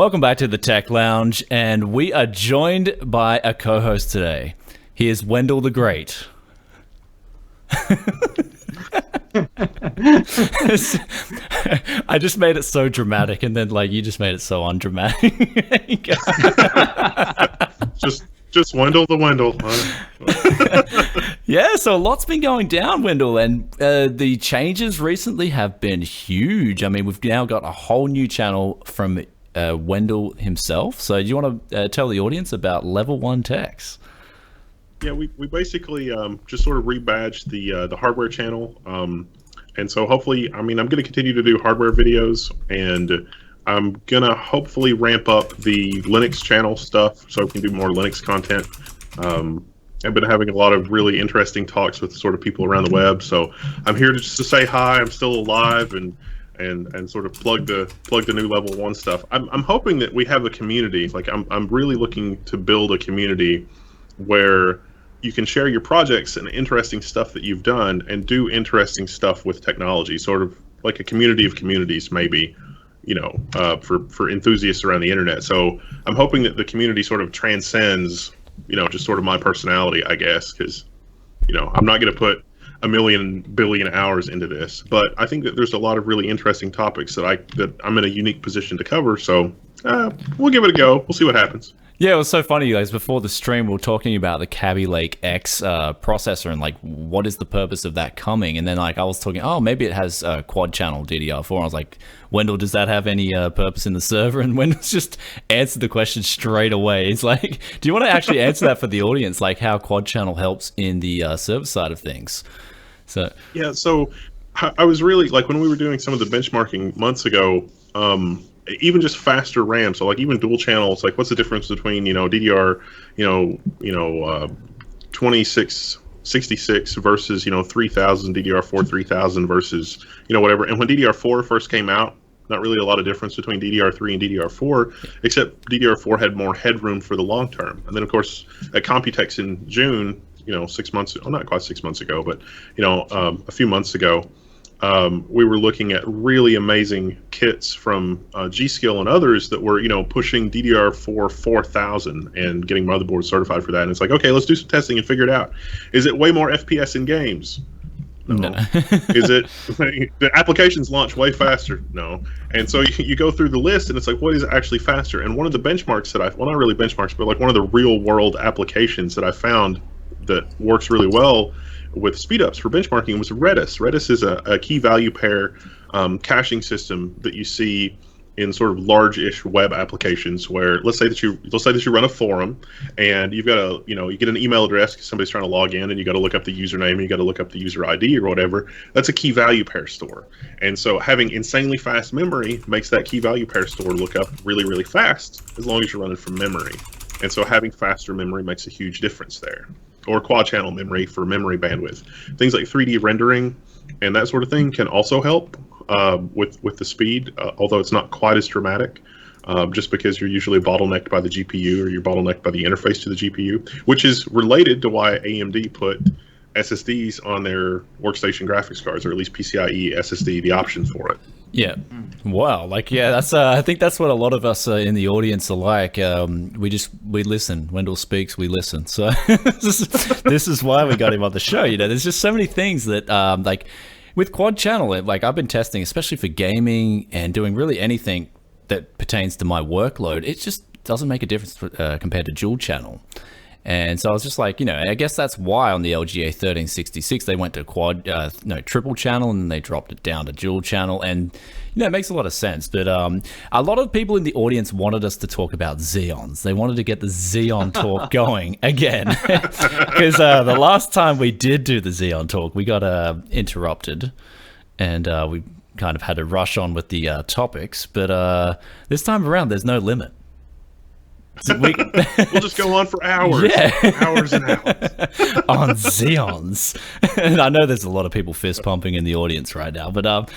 Welcome back to the Tech Lounge, and we are joined by a co-host today. He is Wendell the Great. I just made it so dramatic, and then you just made it so undramatic. just Wendell the Wendell. Yeah, so a lot's been going down, Wendell, and the changes recently have been huge. I mean, we've now got a whole new channel from Wendell himself. So do you want to tell the audience about Level1Techs? Yeah, we basically just sort of rebadged the hardware channel. And so hopefully, I mean, I'm going to continue to do hardware videos, and I'm going to hopefully ramp up the Linux channel stuff so we can do more Linux content. I've been having a lot of really interesting talks with sort of people around the web. So I'm here just to say hi. I'm still alive and sort of plug the new Level 1 stuff. I'm hoping that we have a community. Like I'm really looking to build a community where you can share your projects and interesting stuff that you've done and do interesting stuff with technology, sort of like a community of communities, maybe, for enthusiasts around the internet. So I'm hoping that the community sort of transcends, just sort of my personality, I guess, because, I'm not going to put a million billion hours into this, but I think that there's a lot of really interesting topics that I'm in a unique position to cover. So we'll give it a go. We'll see what happens. Yeah, it was so funny, guys. Before the stream, we were talking about the KabyLake-X processor and what is the purpose of that coming? And then I was talking, maybe it has quad channel DDR4. And I was like, Wendell, does that have any purpose in the server? And Wendell's just answered the question straight away. It's like, do you want to actually answer that for the audience, like how quad channel helps in the server side of things? So yeah, so I was really when we were doing some of the benchmarking months ago. Even just faster RAM, so even dual channels, what's the difference between DDR 2666 versus 3000 DDR4 3000 versus whatever. And when DDR4 first came out, not really a lot of difference between DDR3 and DDR4, except DDR4 had more headroom for the long term. And then of course at Computex in June, 6 months, well, not quite 6 months ago, but a few months ago, we were looking at really amazing kits from G-Skill and others that were, pushing DDR4 4000 and getting motherboards certified for that. And it's like, okay, let's do some testing and figure it out. Is it way more FPS in games? No. Is it the applications launch way faster? No. And so you go through the list and it's like, what is actually faster? And one of the benchmarks that not really benchmarks, but one of the real world applications that I found that works really well with speedups for benchmarking was Redis. Redis is a key value pair caching system that you see in sort of large-ish web applications where let's say that you run a forum and you've got you get an email address because somebody's trying to log in and you got to look up the username and you got to look up the user ID or whatever. That's a key value pair store. And so having insanely fast memory makes that key value pair store look up really, really fast as long as you're running from memory. And so having faster memory makes a huge difference there. Or quad channel memory for memory bandwidth. Things like 3D rendering and that sort of thing can also help with the speed, although it's not quite as dramatic, just because you're usually bottlenecked by the GPU or you're bottlenecked by the interface to the GPU, which is related to why AMD put SSDs on their workstation graphics cards, or at least PCIe SSD, the option for it. Yeah. Wow. That's I think that's what a lot of us in the audience are like. We listen. Wendell speaks, we listen. So this is why we got him on the show. There's just so many things that with quad channel, I've been testing, especially for gaming and doing really anything that pertains to my workload. It just doesn't make a difference compared to dual channel. And so I was just like, I guess that's why on the LGA 1366 they went to triple channel, and then they dropped it down to dual channel, and it makes a lot of sense. But a lot of people in the audience wanted us to talk about Xeons. They wanted to get the Xeon Talk going again, because the last time we did do the Xeon Talk, we got interrupted, and we kind of had to rush on with the topics. But this time around, there's no limit. So we'll just go on for hours, hours and hours on Xeons. And I know there's a lot of people fist pumping in the audience right now, but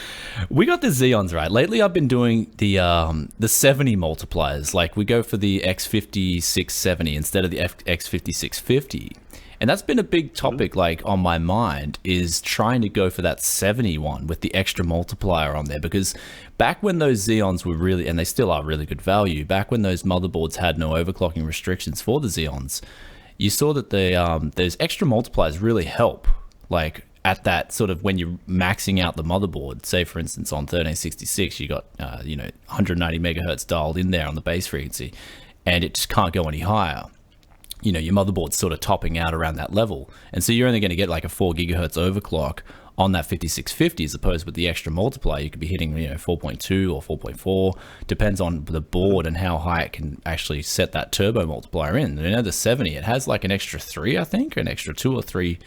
we got the Xeons right. Lately, I've been doing the 70 multipliers. We go for the X5670 instead of the X5650. And that's been a big topic, like, on my mind, is trying to go for that 71 with the extra multiplier on there. Because back when those Xeons were really, and they still are really good value, back when those motherboards had no overclocking restrictions for the Xeons, you saw that those extra multipliers really help, like, at that sort of when you're maxing out the motherboard. Say, for instance, on 1366, you got, 190 megahertz dialed in there on the base frequency, and it just can't go any higher. Your motherboard's sort of topping out around that level. And so you're only going to get like a 4 gigahertz overclock on that 5650, as opposed with the extra multiplier, you could be hitting, 4.2 or 4.4, depends on the board and how high it can actually set that turbo multiplier in. The 70, it has like an extra 3, I think, or an extra 2 or 3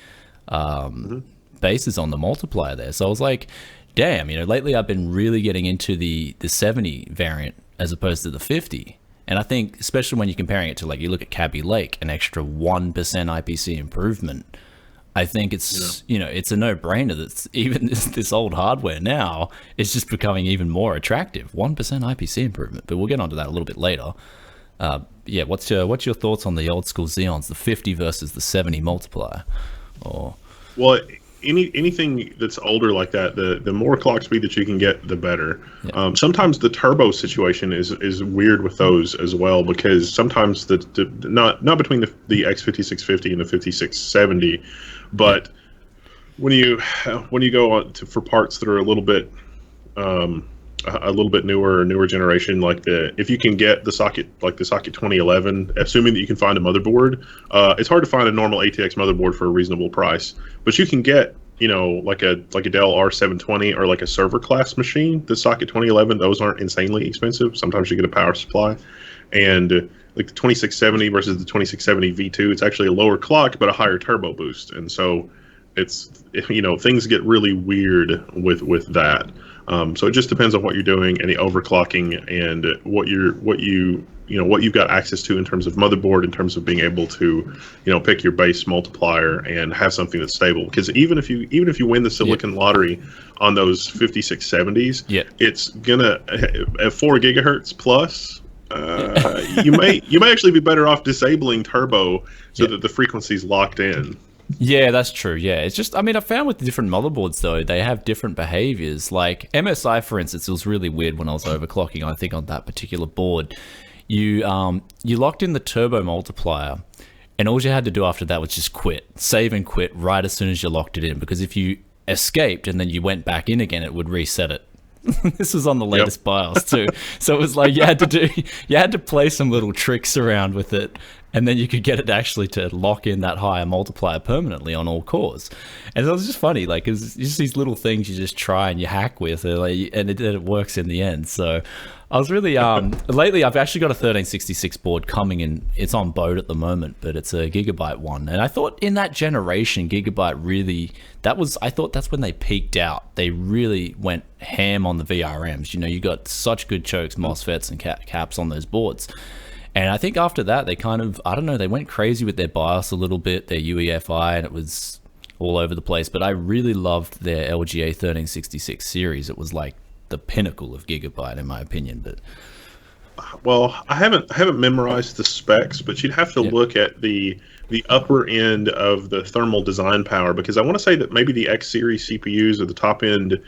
bases on the multiplier there. So I was like, damn, lately I've been really getting into the 70 variant as opposed to the 50. And I think, especially when you're comparing it to, like, you look at Kaby Lake, an extra 1% IPC improvement, I think it's, it's a no-brainer that even this old hardware now is just becoming even more attractive. 1% IPC improvement, but we'll get onto that a little bit later. What's your thoughts on the old school Xeons, the 50 versus the 70 multiplier? Well, anything that's older like that, the more clock speed that you can get, the better. Yeah. Sometimes the turbo situation is weird with those as well, because sometimes not between the X5650 and the 5670, but when you go on for parts that are a little bit newer generation, like if you can get the socket 2011, assuming that you can find a motherboard, it's hard to find a normal ATX motherboard for a reasonable price, but you can get like a Dell R720 or like a server class machine. The socket 2011, those aren't insanely expensive. Sometimes you get a power supply, and like the 2670 versus the 2670 V2, it's actually a lower clock but a higher turbo boost, and so it's things get really weird with that. So it just depends on what you're doing and the overclocking and what you've got access to in terms of motherboard, in terms of being able to, pick your base multiplier and have something that's stable. Because even if you win the silicon lottery on those 5670s, it's gonna at 4 gigahertz plus. You may actually be better off disabling turbo so that the frequency's locked in. Yeah, that's true. Yeah, it's just, I found with the different motherboards, though, they have different behaviors. Like MSI, for instance, it was really weird when I was overclocking, I think, on that particular board. You locked in the turbo multiplier, and all you had to do after that was just save and quit right as soon as you locked it in, because if you escaped and then you went back in again, it would reset it. This was on the latest BIOS too, so it was like you had to play some little tricks around with it, and then you could get it actually to lock in that higher multiplier permanently on all cores. And it was just funny, like, it's just these little things you just try and you hack with, and it works in the end. So I was really lately I've actually got a 1366 board coming in. It's on boat at the moment, but it's a Gigabyte one. And I thought in that generation, Gigabyte really, I thought that's when they peaked out. They really went ham on the VRMs. You got such good chokes, MOSFETs, and caps on those boards. And I think after that, they kind of, I don't know, they went crazy with their BIOS a little bit, their UEFI, and it was all over the place. But I really loved their LGA 1366 series. It was like the pinnacle of Gigabyte, in my opinion. But well, I haven't memorized the specs, but you'd have to look at the upper end of the thermal design power, because I want to say that maybe the X series CPUs or the top end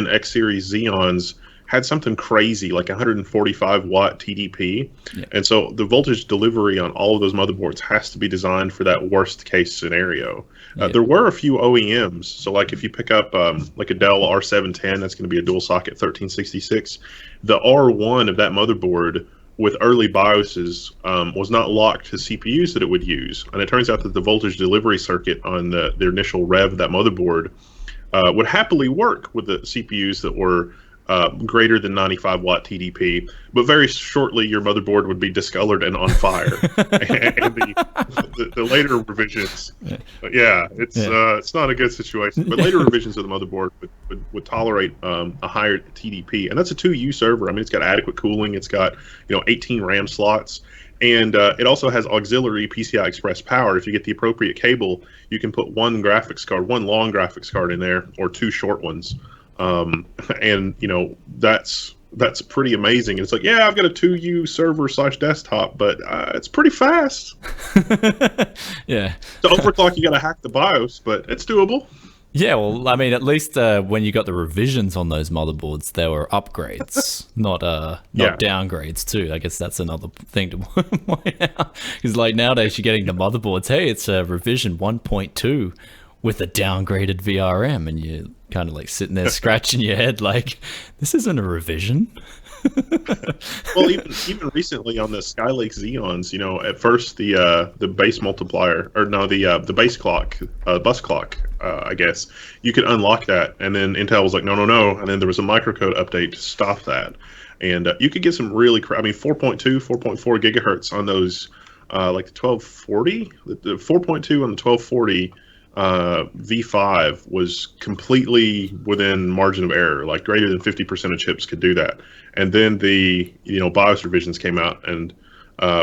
X series Xeons had something crazy like 145 watt TDP, and so the voltage delivery on all of those motherboards has to be designed for that worst case scenario. There were a few OEMs, so like if you pick up like a Dell R710, that's going to be a dual socket 1366. The R1 of that motherboard with early BIOSes was not locked to CPUs that it would use, and it turns out that the voltage delivery circuit on the initial rev of that motherboard would happily work with the CPUs that were greater than 95 watt TDP, but very shortly your motherboard would be discolored and on fire. And the later revisions, it's not a good situation. But later revisions of the motherboard would tolerate a higher TDP, and that's a 2U server. It's got adequate cooling. It's got 18 RAM slots. And it also has auxiliary PCI Express power. If you get the appropriate cable, you can put one long graphics card in there, or two short ones. And that's that's pretty amazing. It's like, yeah, I've got a 2U server/desktop, but it's pretty fast. Yeah. To overclock, you got to hack the BIOS, but it's doable. Yeah, well, I mean, at least when you got the revisions on those motherboards, there were upgrades, not downgrades too. I guess that's another thing to point out. Because like nowadays, you're getting the motherboards. Hey, it's a revision 1.2 with a downgraded VRM, and you're kind of like sitting there scratching your head, like, this isn't a revision. Well, even recently on the Skylake Xeons, you know, at first the base multiplier, or no, the base clock, bus clock, I guess, you could unlock that, and then Intel was like, no, and then there was a microcode update to stop that, and you could get some really, 4.2, 4.4 gigahertz on those, like the 1240, the 4.2 on the 1240. V5 was completely within margin of error, like greater than 50% of chips could do that. And then the BIOS revisions came out and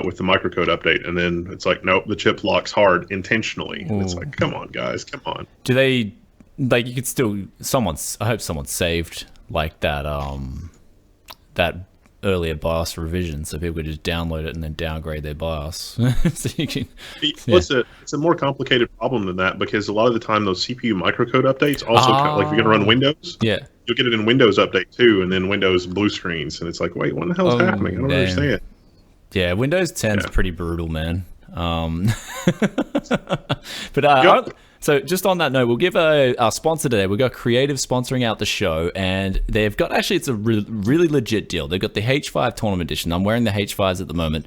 with the microcode update, and then it's like, nope, the chip locks hard intentionally. And it's like, come on, guys, come on. Do they, like, you could still, I hope someone saved like that earlier BIOS revision, so people could just download it and then downgrade their BIOS. So you can, it's a more complicated problem than that, because a lot of the time those CPU microcode updates also like if you're going to run Windows, you'll get it in Windows Update too, and then Windows blue screens, and it's like, wait, what the hell is happening? I don't understand. Yeah, Windows 10 is pretty brutal, man. But so just on that note, we'll give our sponsor today. We've got Creative sponsoring out the show, and they've got, actually, it's a really legit deal. They've got the H5 Tournament Edition. I'm wearing the H5s at the moment.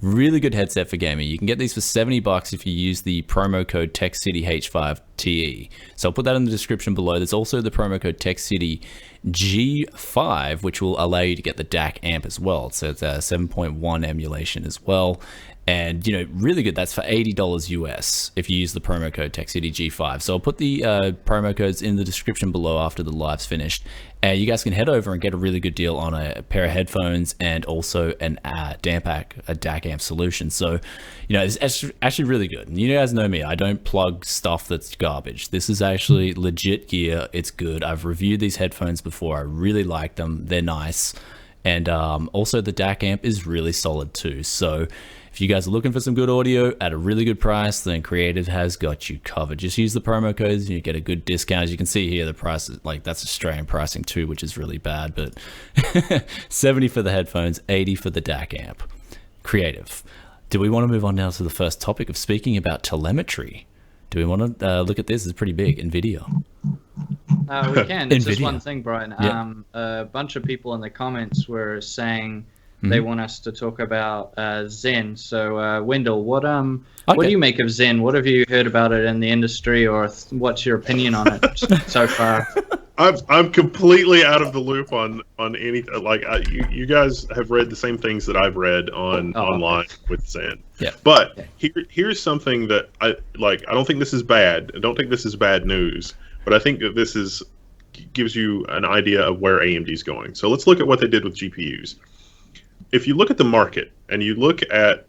Really good headset for gaming. You can get these for $70 if you use the promo code TechCityH5TE. So I'll put that in the description below. There's also the promo code TechCityG5, which will allow you to get the DAC amp as well. So it's a 7.1 emulation as well. And, you know, really good. That's for $80 US if you use the promo code TechCityG5. So I'll put the promo codes in the description below after the live's finished. And you guys can head over and get a really good deal on a pair of headphones and also an DAC amp solution. So, you know, it's actually really good. And you guys know me. I don't plug stuff that's garbage. This is actually legit gear. It's good. I've reviewed these headphones before. I really like them. They're nice. And also the DAC amp is really solid too. So if you guys are looking for some good audio at a really good price, then Creative has got you covered. Just use the promo codes and you get a good discount. As you can see here, the price is like, that's Australian pricing too, which is really bad, but 70 for the headphones, 80 for the DAC amp. Creative. Do we want to move on now to the first topic of speaking about telemetry? Do we want to look at this? It's pretty big. Nvidia. We can. It's just one thing, Brian. A bunch of people in the comments were saying they want us to talk about Zen. So, Wendell, what do you make of Zen? What have you heard about it in the industry, or what's your opinion on it so far? I'm completely out of the loop on anything. Like you guys have read the same things that I've read online with Zen. Yeah. But here's something that I like. I don't think this is bad. I don't think this is bad news. But I think that this gives you an idea of where AMD's going. So let's look at what they did with GPUs. If you look at the market and you look at,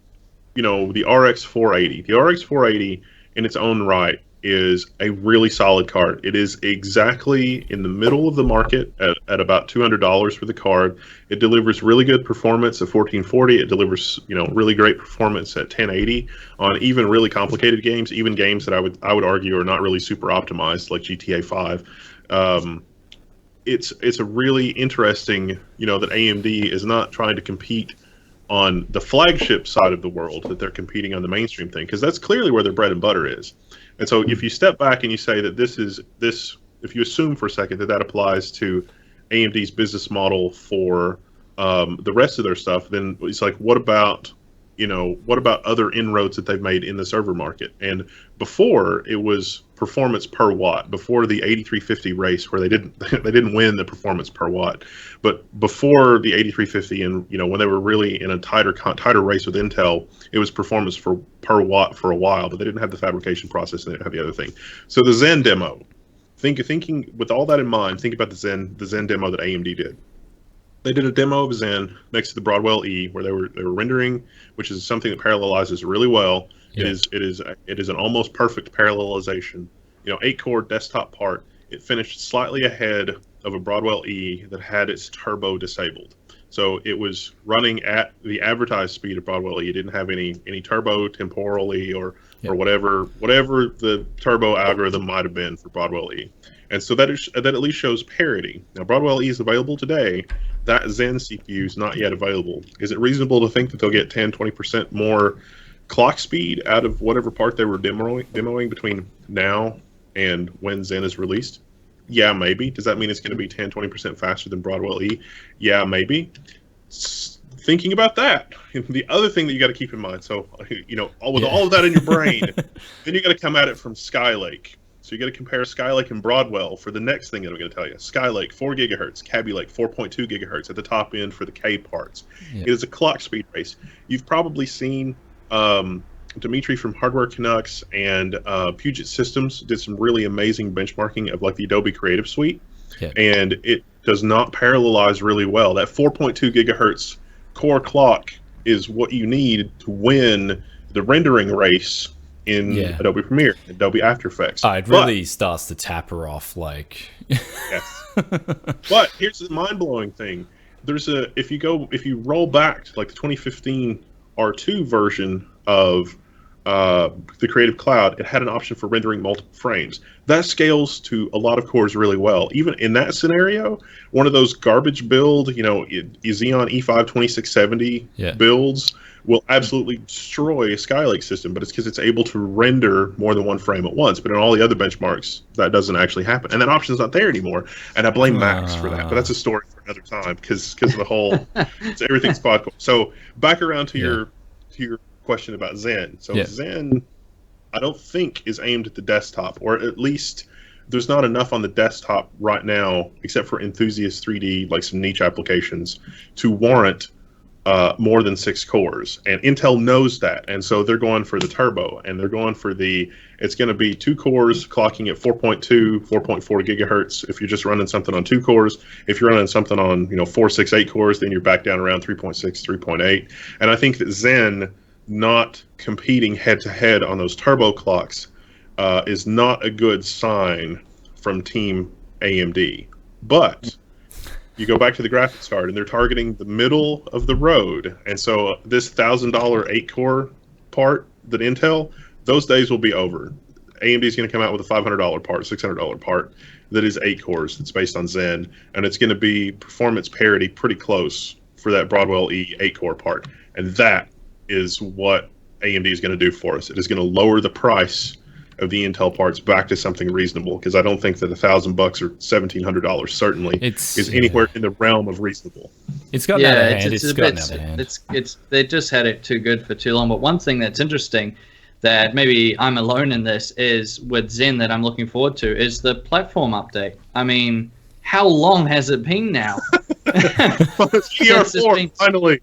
the RX480, the RX480 in its own right is a really solid card. It is exactly in the middle of the market at about $200 for the card. It delivers really good performance at 1440. It delivers, really great performance at 1080 on even really complicated games, even games that I would argue are not really super optimized, like GTA 5. It's a really interesting, that AMD is not trying to compete on the flagship side of the world, that they're competing on the mainstream thing, because that's clearly where their bread and butter is. And so if you step back and you say that if you assume for a second that applies to AMD's business model for the rest of their stuff, then it's like, what about other inroads that they've made in the server market? And before, it was performance per watt. Before the 8350 race, where they didn't win the performance per watt, but before the 8350, and when they were really in a tighter race with Intel, it was performance per watt for a while, but they didn't have the fabrication process and they didn't have the other thing. So the Zen demo, thinking with all that in mind, think about the Zen demo that AMD did. They did a demo of Zen next to the Broadwell E, where they were rendering, which is something that parallelizes really well. Yeah. It is an almost perfect parallelization. 8-core desktop part. It finished slightly ahead of a Broadwell E that had its turbo disabled. So it was running at the advertised speed of Broadwell E. It didn't have any turbo temporally or whatever the turbo algorithm might have been for Broadwell E. And so that at least shows parity. Now, Broadwell E is available today. That Zen CPU is not yet available. Is it reasonable to think that they'll get 10, 20% more clock speed out of whatever part they were demoing between now and when Zen is released? Yeah, maybe. Does that mean it's going to be 10, 20% faster than Broadwell E? Yeah, maybe. Thinking about that, the other thing that you got to keep in mind, so, with all of that in your brain, then you got to come at it from Skylake. So you got to compare Skylake and Broadwell for the next thing that I'm going to tell you. Skylake, 4 gigahertz. Kaby Lake, 4.2 gigahertz at the top end for the K parts. Yeah. It is a clock speed race. You've probably seen Dimitri from Hardware Canucks and Puget Systems did some really amazing benchmarking of like the Adobe Creative Suite. Yeah. And it does not parallelize really well. That 4.2 gigahertz core clock is what you need to win the rendering race in Adobe Premiere, Adobe After Effects. It really starts to taper off, like. Yes. But here's the mind-blowing thing: if you roll back to like the 2015 R2 version of the Creative Cloud, it had an option for rendering multiple frames. That scales to a lot of cores really well. Even in that scenario, one of those garbage build, Xeon E5 2670 builds will absolutely destroy a Skylake system, but it's because it's able to render more than one frame at once. But in all the other benchmarks, that doesn't actually happen. And that option's not there anymore. And I blame Max for that. But that's a story for another time because of the whole, everything's quad core. So back around to your question about Zen. So Zen, I don't think is aimed at the desktop, or at least there's not enough on the desktop right now, except for enthusiast 3D, like some niche applications, to warrant more than 6 cores. And Intel knows that, and so they're going for the turbo, and they're going for it's going to be 2 cores clocking at 4.2, 4.4 gigahertz if you're just running something on 2 cores. If you're running something on 4, 6, 8 cores, then you're back down around 3.6, 3.8. And I think that Zen not competing head-to-head on those turbo clocks is not a good sign from Team AMD. But you go back to the graphics card, and they're targeting the middle of the road. And so this $1,000 8-core part that Intel, those days will be over. AMD is going to come out with a $500 part, $600 part that is 8 cores that's based on Zen, and it's going to be performance parity pretty close for that Broadwell E 8-core part. And that is what AMD is going to do for us. It is going to lower the price of the Intel parts back to something reasonable, because I don't think that $1,000 or $1,700 certainly is anywhere in the realm of reasonable. It's gotten out of hand. It's gotten out of hand. They just had it too good for too long. But one thing that's interesting, that maybe I'm alone in this, is with Zen that I'm looking forward to, is the platform update. I mean, how long has it been now? DR4 finally.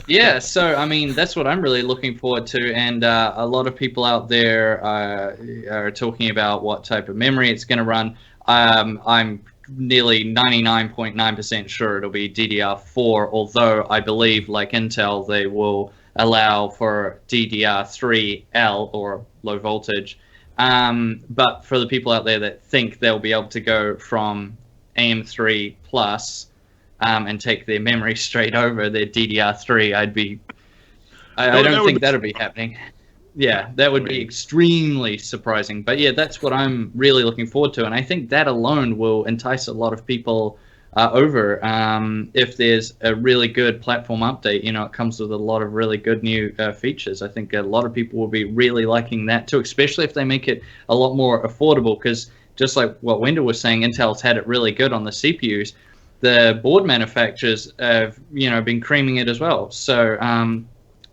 Yeah, so I mean that's what I'm really looking forward to, and a lot of people out there are talking about what type of memory it's going to run. I'm nearly 99.9% sure it'll be DDR4, although I believe, like Intel, they will allow for DDR3L or low voltage. But for the people out there that think they'll be able to go from AM3 plus and take their memory straight over their DDR3, I don't think that'll be happening. Yeah, that would be extremely surprising. But yeah, that's what I'm really looking forward to, and I think that alone will entice a lot of people over. If there's a really good platform update, it comes with a lot of really good new features. I think a lot of people will be really liking that too, especially if they make it a lot more affordable, because just like what Wendell was saying, Intel's had it really good on the CPUs. The board manufacturers have, been creaming it as well. So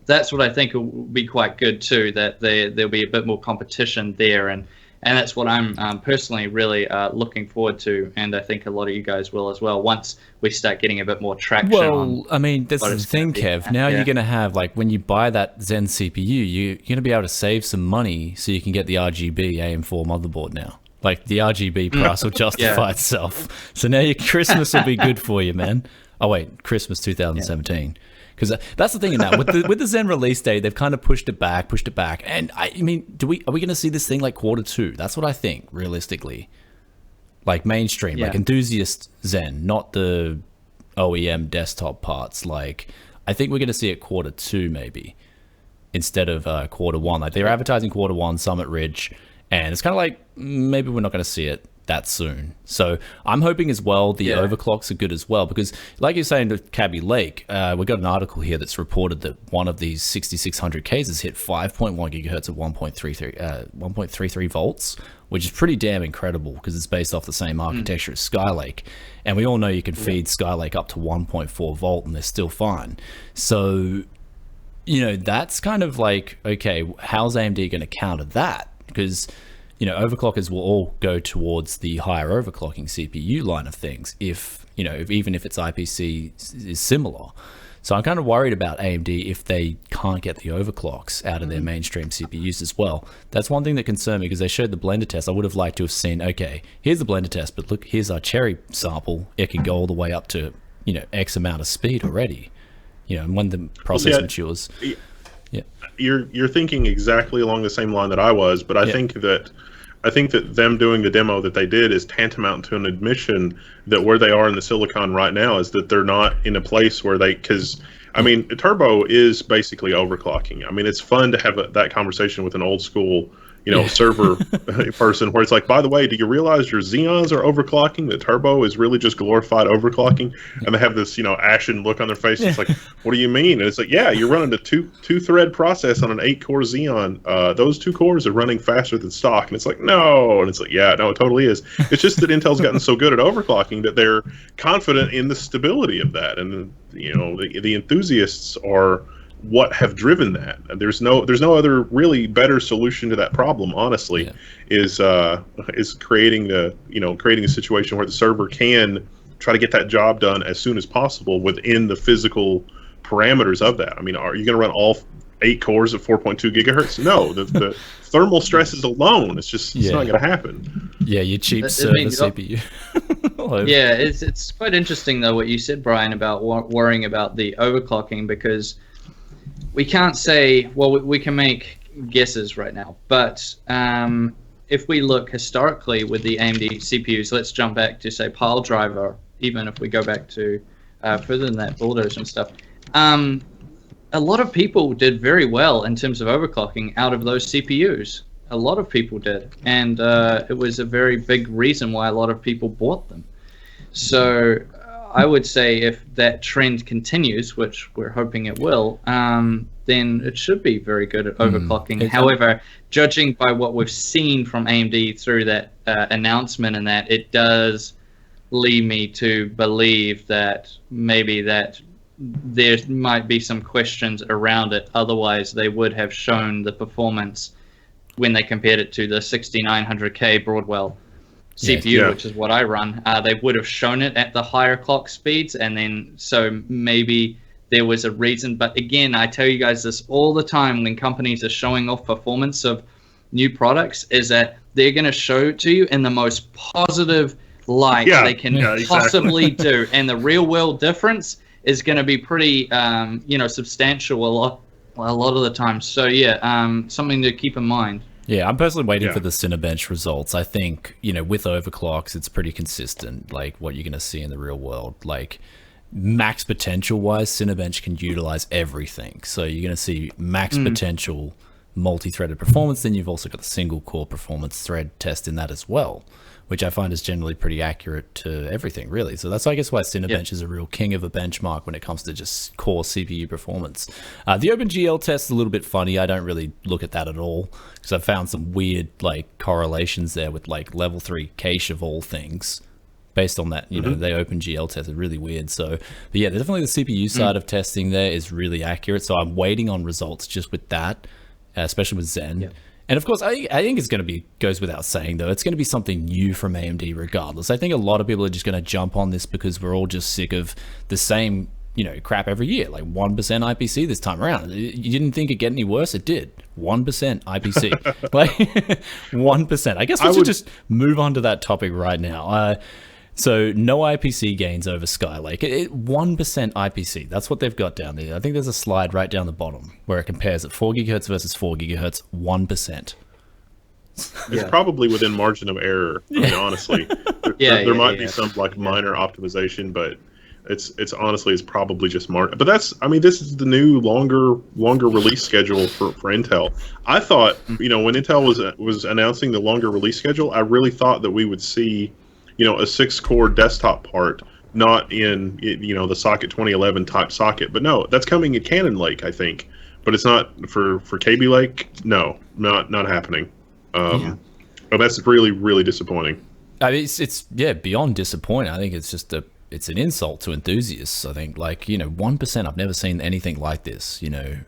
that's what I think will be quite good too, that there'll be a bit more competition there. And that's what I'm personally really looking forward to. And I think a lot of you guys will as well, once we start getting a bit more traction. Well, I mean, that's the thing, Kev. Now you're going to have, like, when you buy that Zen CPU, you're going to be able to save some money so you can get the RGB AM4 motherboard now. Like, the RGB price will justify itself. So now your Christmas will be good for you, man. Oh, wait, Christmas 2017. Because that's the thing in that. With the Zen release date, they've kind of pushed it back. And I mean, are we going to see this thing like Q2? That's what I think, realistically. like mainstream, like enthusiast Zen, not the OEM desktop parts. Like, I think we're going to see it Q2 maybe instead of Q1. Like, they're advertising Q1, Summit Ridge, and it's kind of like maybe we're not going to see it that soon. So I'm hoping as well the overclocks are good as well, because like you're saying with Kaby Lake, we got an article here that's reported that one of these 6600Ks has hit 5.1 gigahertz at 1.33 volts, which is pretty damn incredible because it's based off the same architecture as Skylake, and we all know you can feed Skylake up to 1.4 volt and they're still fine. So, you know, that's kind of like, okay, how's AMD going to counter that? Because, you know, overclockers will all go towards the higher overclocking CPU line of things, if, you know, even if its IPC is similar. So I'm kind of worried about AMD if they can't get the overclocks out of their mainstream CPUs as well. That's one thing that concerned me, because they showed the blender test. I would have liked to have seen, okay, here's the blender test, but look, here's our cherry sample. It can go all the way up to, you know, X amount of speed already. You know, and when the process matures. Yeah, you're thinking exactly along the same line that I was, but I think that them doing the demo that they did is tantamount to an admission that where they are in the silicon right now is that they're not in a place where they, because I mean, turbo is basically overclocking. I mean, it's fun to have that conversation with an old school, you know, server person where it's like, by the way, do you realize your Xeons are overclocking? The turbo is really just glorified overclocking. And they have this, you know, ashen look on their face. It's like, what do you mean? And it's like, yeah, you're running a two thread process on an 8-core Xeon. Those 2 cores are running faster than stock. And it's like, no. And it's like, yeah, no, it totally is. It's just that Intel's gotten so good at overclocking that they're confident in the stability of that. And, you know, the enthusiasts are what have driven that. There's no other really better solution to that problem, honestly, is creating a situation where the server can try to get that job done as soon as possible within the physical parameters of that. I mean, are you going to run all 8 cores at 4.2 gigahertz? No, the thermal stresses alone, it's not going to happen. Yeah, you cheap server CPU. Yeah, it's quite interesting though what you said, Brian, about worrying about the overclocking, because we can't say, well, we can make guesses right now, but if we look historically with the AMD CPUs, let's jump back to, say, Pile Driver, even if we go back to further than that, Bulldozer and stuff, a lot of people did very well in terms of overclocking out of those CPUs. A lot of people did, and it was a very big reason why a lot of people bought them. So I would say if that trend continues, which we're hoping it will, then it should be very good at overclocking. However, judging by what we've seen from AMD through that announcement and that, it does lead me to believe that maybe that there might be some questions around it. Otherwise, they would have shown the performance when they compared it to the 6900K Broadwell CPU, which is what I run. They would have shown it at the higher clock speeds, and then so maybe there was a reason. But again, I tell you guys this all the time when companies are showing off performance of new products, is that they're going to show it to you in the most positive light they can possibly do, and the real world difference is going to be pretty substantial a lot of the time. So something to keep in mind. Yeah, I'm personally waiting for the Cinebench results. I think, you know, with overclocks, it's pretty consistent, like what you're going to see in the real world. Like, max potential-wise, Cinebench can utilize everything. So you're going to see max potential multi-threaded performance. Then you've also got the single-core performance thread test in that as well, which I find is generally pretty accurate to everything, really. So that's, I guess, why Cinebench is a real king of a benchmark when it comes to just core CPU performance. The OpenGL test is a little bit funny. I don't really look at that at all, because I've found some weird like correlations there with like level 3 cache of all things. Based on that, you know, the OpenGL test is really weird. So, but yeah, definitely the CPU side of testing there is really accurate. So I'm waiting on results just with that, especially with Zen. Yeah. And of course, I think it's going to goes without saying, though, it's going to be something new from AMD regardless. I think a lot of people are just going to jump on this because we're all just sick of the same, you know, crap every year. Like 1% IPC this time around. You didn't think it'd get any worse? It did. 1% IPC. Like 1%. I guess we should just move on to that topic right now. So no IPC gains over Skylake. 1% IPC. That's what they've got down there. I think there's a slide right down the bottom where it compares at 4 gigahertz versus 4 gigahertz, 1%. It's probably within margin of error. I mean, honestly, there might be some like minor optimization, but it's honestly it's probably just But this is the new longer release schedule for Intel. I thought, when Intel was announcing the longer release schedule, I really thought that we would see, a 6-core desktop part, not in the socket 2011 type socket. But no, that's coming in Cannon Lake, I think. But it's not for Kaby Lake. No, not happening. But that's really, really disappointing. I mean, it's beyond disappointing. I think it's just it's an insult to enthusiasts. I think 1%. I've never seen anything like this. Surely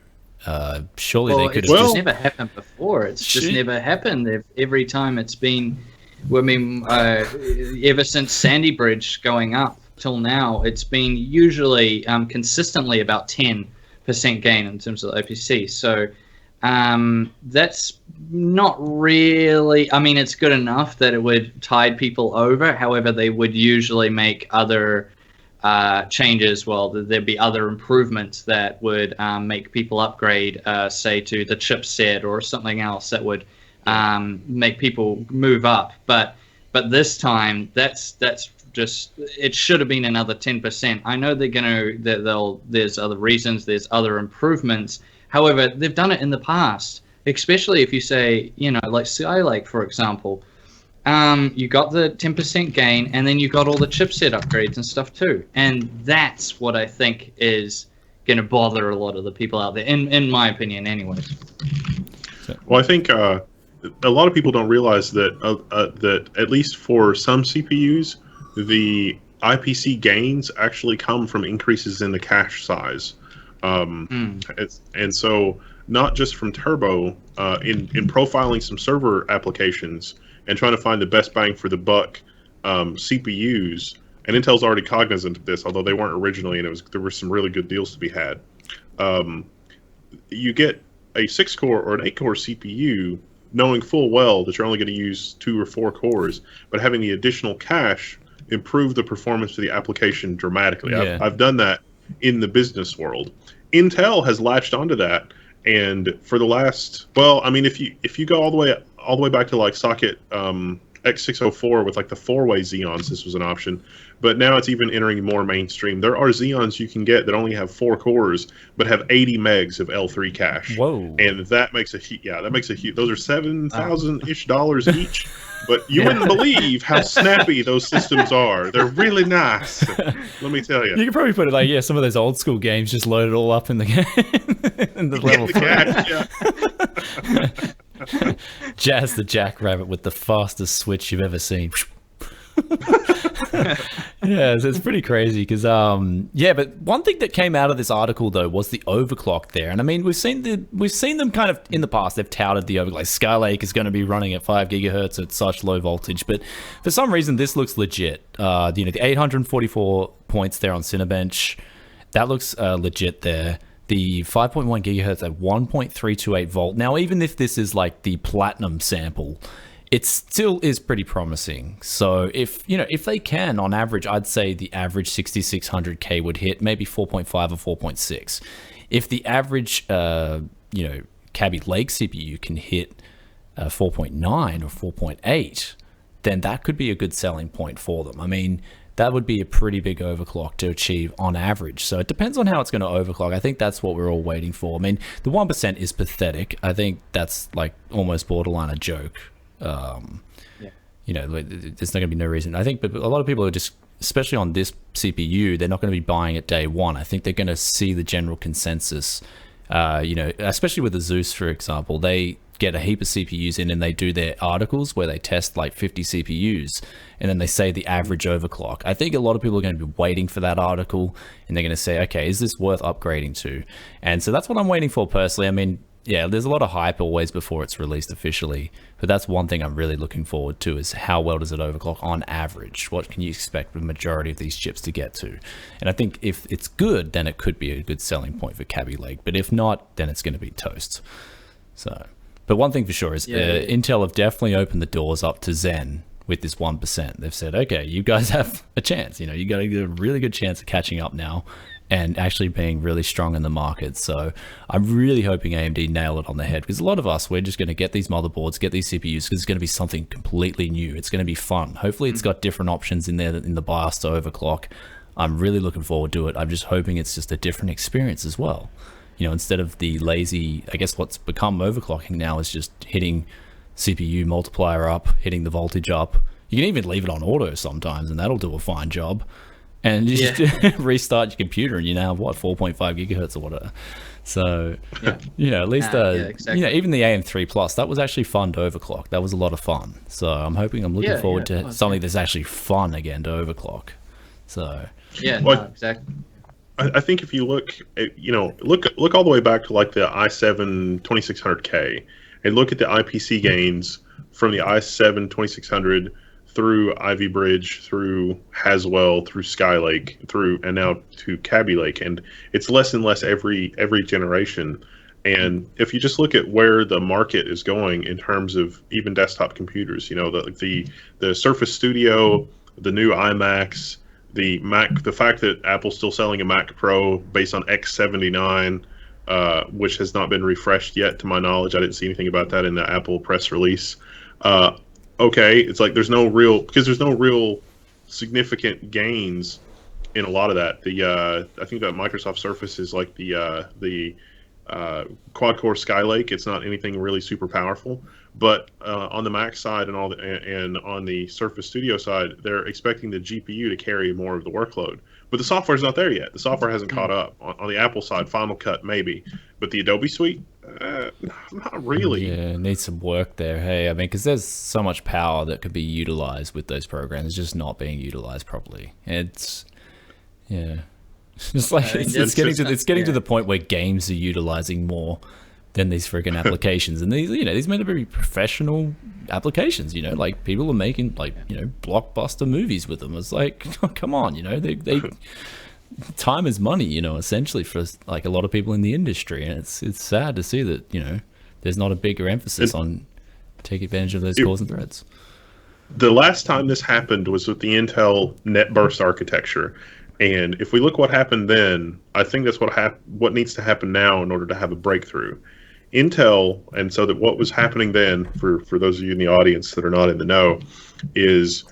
they could. It's just never happened before. It's just never happened. Every time it's been, ever since Sandy Bridge going up till now, it's been usually consistently about 10% gain in terms of the IPC. So that's not really. I mean, it's good enough that it would tide people over. However, they would usually make other changes. Well, there'd be other improvements that would make people upgrade, say, to the chipset or something else that would make people move up. But this time, that's just, it should have been another 10%. I know there's other reasons, there's other improvements. However, they've done it in the past, especially if you say, like Skylake, for example. You got the 10% gain, and then you got all the chipset upgrades and stuff too. And that's what I think is going to bother a lot of the people out there, in my opinion, anyways. Well, I think a lot of people don't realize that that at least for some CPUs, the IPC gains actually come from increases in the cache size. And so not just from turbo, in profiling some server applications and trying to find the best bang for the buck CPUs, and Intel's already cognizant of this, although they weren't originally, and there were some really good deals to be had. You get a 6-core or an 8-core CPU knowing full well that you're only going to use 2 or 4 cores, but having the additional cache improve the performance of the application dramatically. I've done that in the business world. Intel has latched onto that, and for the last, if you go all the way back to like socket X604 with like the 4-way Xeons, this was an option, but now it's even entering more mainstream. There are Xeons you can get that only have 4 cores but have 80 megs of L3 cache. Whoa! And that makes a huge. Those are $7,000-ish each. But you wouldn't believe how snappy those systems are. They're really nice. Let me tell you. You could probably put it some of those old school games just load it all up in the game, in the level 3. Jazz the Jackrabbit with the fastest switch you've ever seen. It's pretty crazy because but one thing that came out of this article though was the overclock there, and I mean we've seen them kind of in the past. They've touted the overclock. Skylake is going to be running at 5 gigahertz at such low voltage, but for some reason this looks legit. The 844 points there on Cinebench, that looks legit there. The 5.1 gigahertz at 1.328 volt. Now, even if this is like the platinum sample, it still is pretty promising. So if they can, on average, I'd say the average 6600K would hit maybe 4.5 or 4.6. If the average, Kaby Lake CPU can hit 4.9 or 4.8, then that could be a good selling point for them. I mean, that would be a pretty big overclock to achieve on average. So it depends on how it's going to overclock. I think that's what we're all waiting for. I mean, the 1% is pathetic. I think that's like almost borderline a joke. There's not going to be no reason. I think, but a lot of people are just, especially on this CPU, they're not going to be buying it day one. I think they're going to see the general consensus. Especially with the Zeus, for example, they get a heap of CPUs in and they do their articles where they test like 50 CPUs and then they say the average overclock. I think a lot of people are going to be waiting for that article and they're going to say, okay, is this worth upgrading to? And so that's what I'm waiting for personally. I mean, there's a lot of hype always before it's released officially, but that's one thing I'm really looking forward to is how well does it overclock on average? What can you expect the majority of these chips to get to? And I think if it's good, then it could be a good selling point for Kaby Lake, but if not, then it's going to be toast. So, but one thing for sure is Intel have definitely opened the doors up to Zen with this 1%. They've said, okay, you guys have a chance. You got a really good chance of catching up now. and actually being really strong in the market. So I'm really hoping AMD nail it on the head, because a lot of us, we're just going to get these motherboards, get these CPUs, because it's going to be something completely new. It's going to be fun. Hopefully it's got different options in there in the BIOS to overclock. I'm really looking forward to it. I'm just hoping it's just a different experience as well. You know, instead of the lazy, I guess what's become overclocking now is just hitting CPU multiplier up, hitting the voltage up. You can even leave it on auto sometimes, and that'll do a fine job. And you just restart your computer, and you now have, what, 4.5 gigahertz or whatever. So, you know, at least, exactly. you know, even the AM3 Plus, that was actually fun to overclock. That was a lot of fun. So I'm looking forward to something that's actually fun again to overclock. So, exactly. I think if you look all the way back to like the i7 2600K, and look at the IPC gains from the i7 2600 through Ivy Bridge, through Haswell, through Skylake, and now to Kaby Lake, and it's less and less every generation. And if you just look at where the market is going in terms of even desktop computers, you know, the Surface Studio, the new iMacs, the Mac, the fact that Apple's still selling a Mac Pro based on X79, which has not been refreshed yet, to my knowledge. I didn't see anything about that in the Apple press release. Okay, it's like there's no real significant gains in a lot of that. I think that Microsoft Surface is like the quad-core Skylake. It's not anything really super powerful, but on the Mac side and on the Surface Studio side, they're expecting the GPU to carry more of the workload. But the software's not there yet. The software hasn't caught up. On the Apple side, Final Cut maybe, but the Adobe suite, not really. Yeah, it needs some work there. Hey, I mean, because there's so much power that could be utilized with those programs. It's just not being utilized properly. It's like it's getting to the point where games are utilizing more than these freaking applications, and these meant to be professional applications. You know, like people are making blockbuster movies with them. It's like, oh, come on, they time is money, essentially for like a lot of people in the industry, and it's sad to see that there's not a bigger emphasis on take advantage of those cores and threads. The last time this happened was with the Intel NetBurst architecture. And if we look what happened then, I think that's what needs to happen now in order to have a breakthrough. Intel, and so that what was happening then, for those of you in the audience that are not in the know, is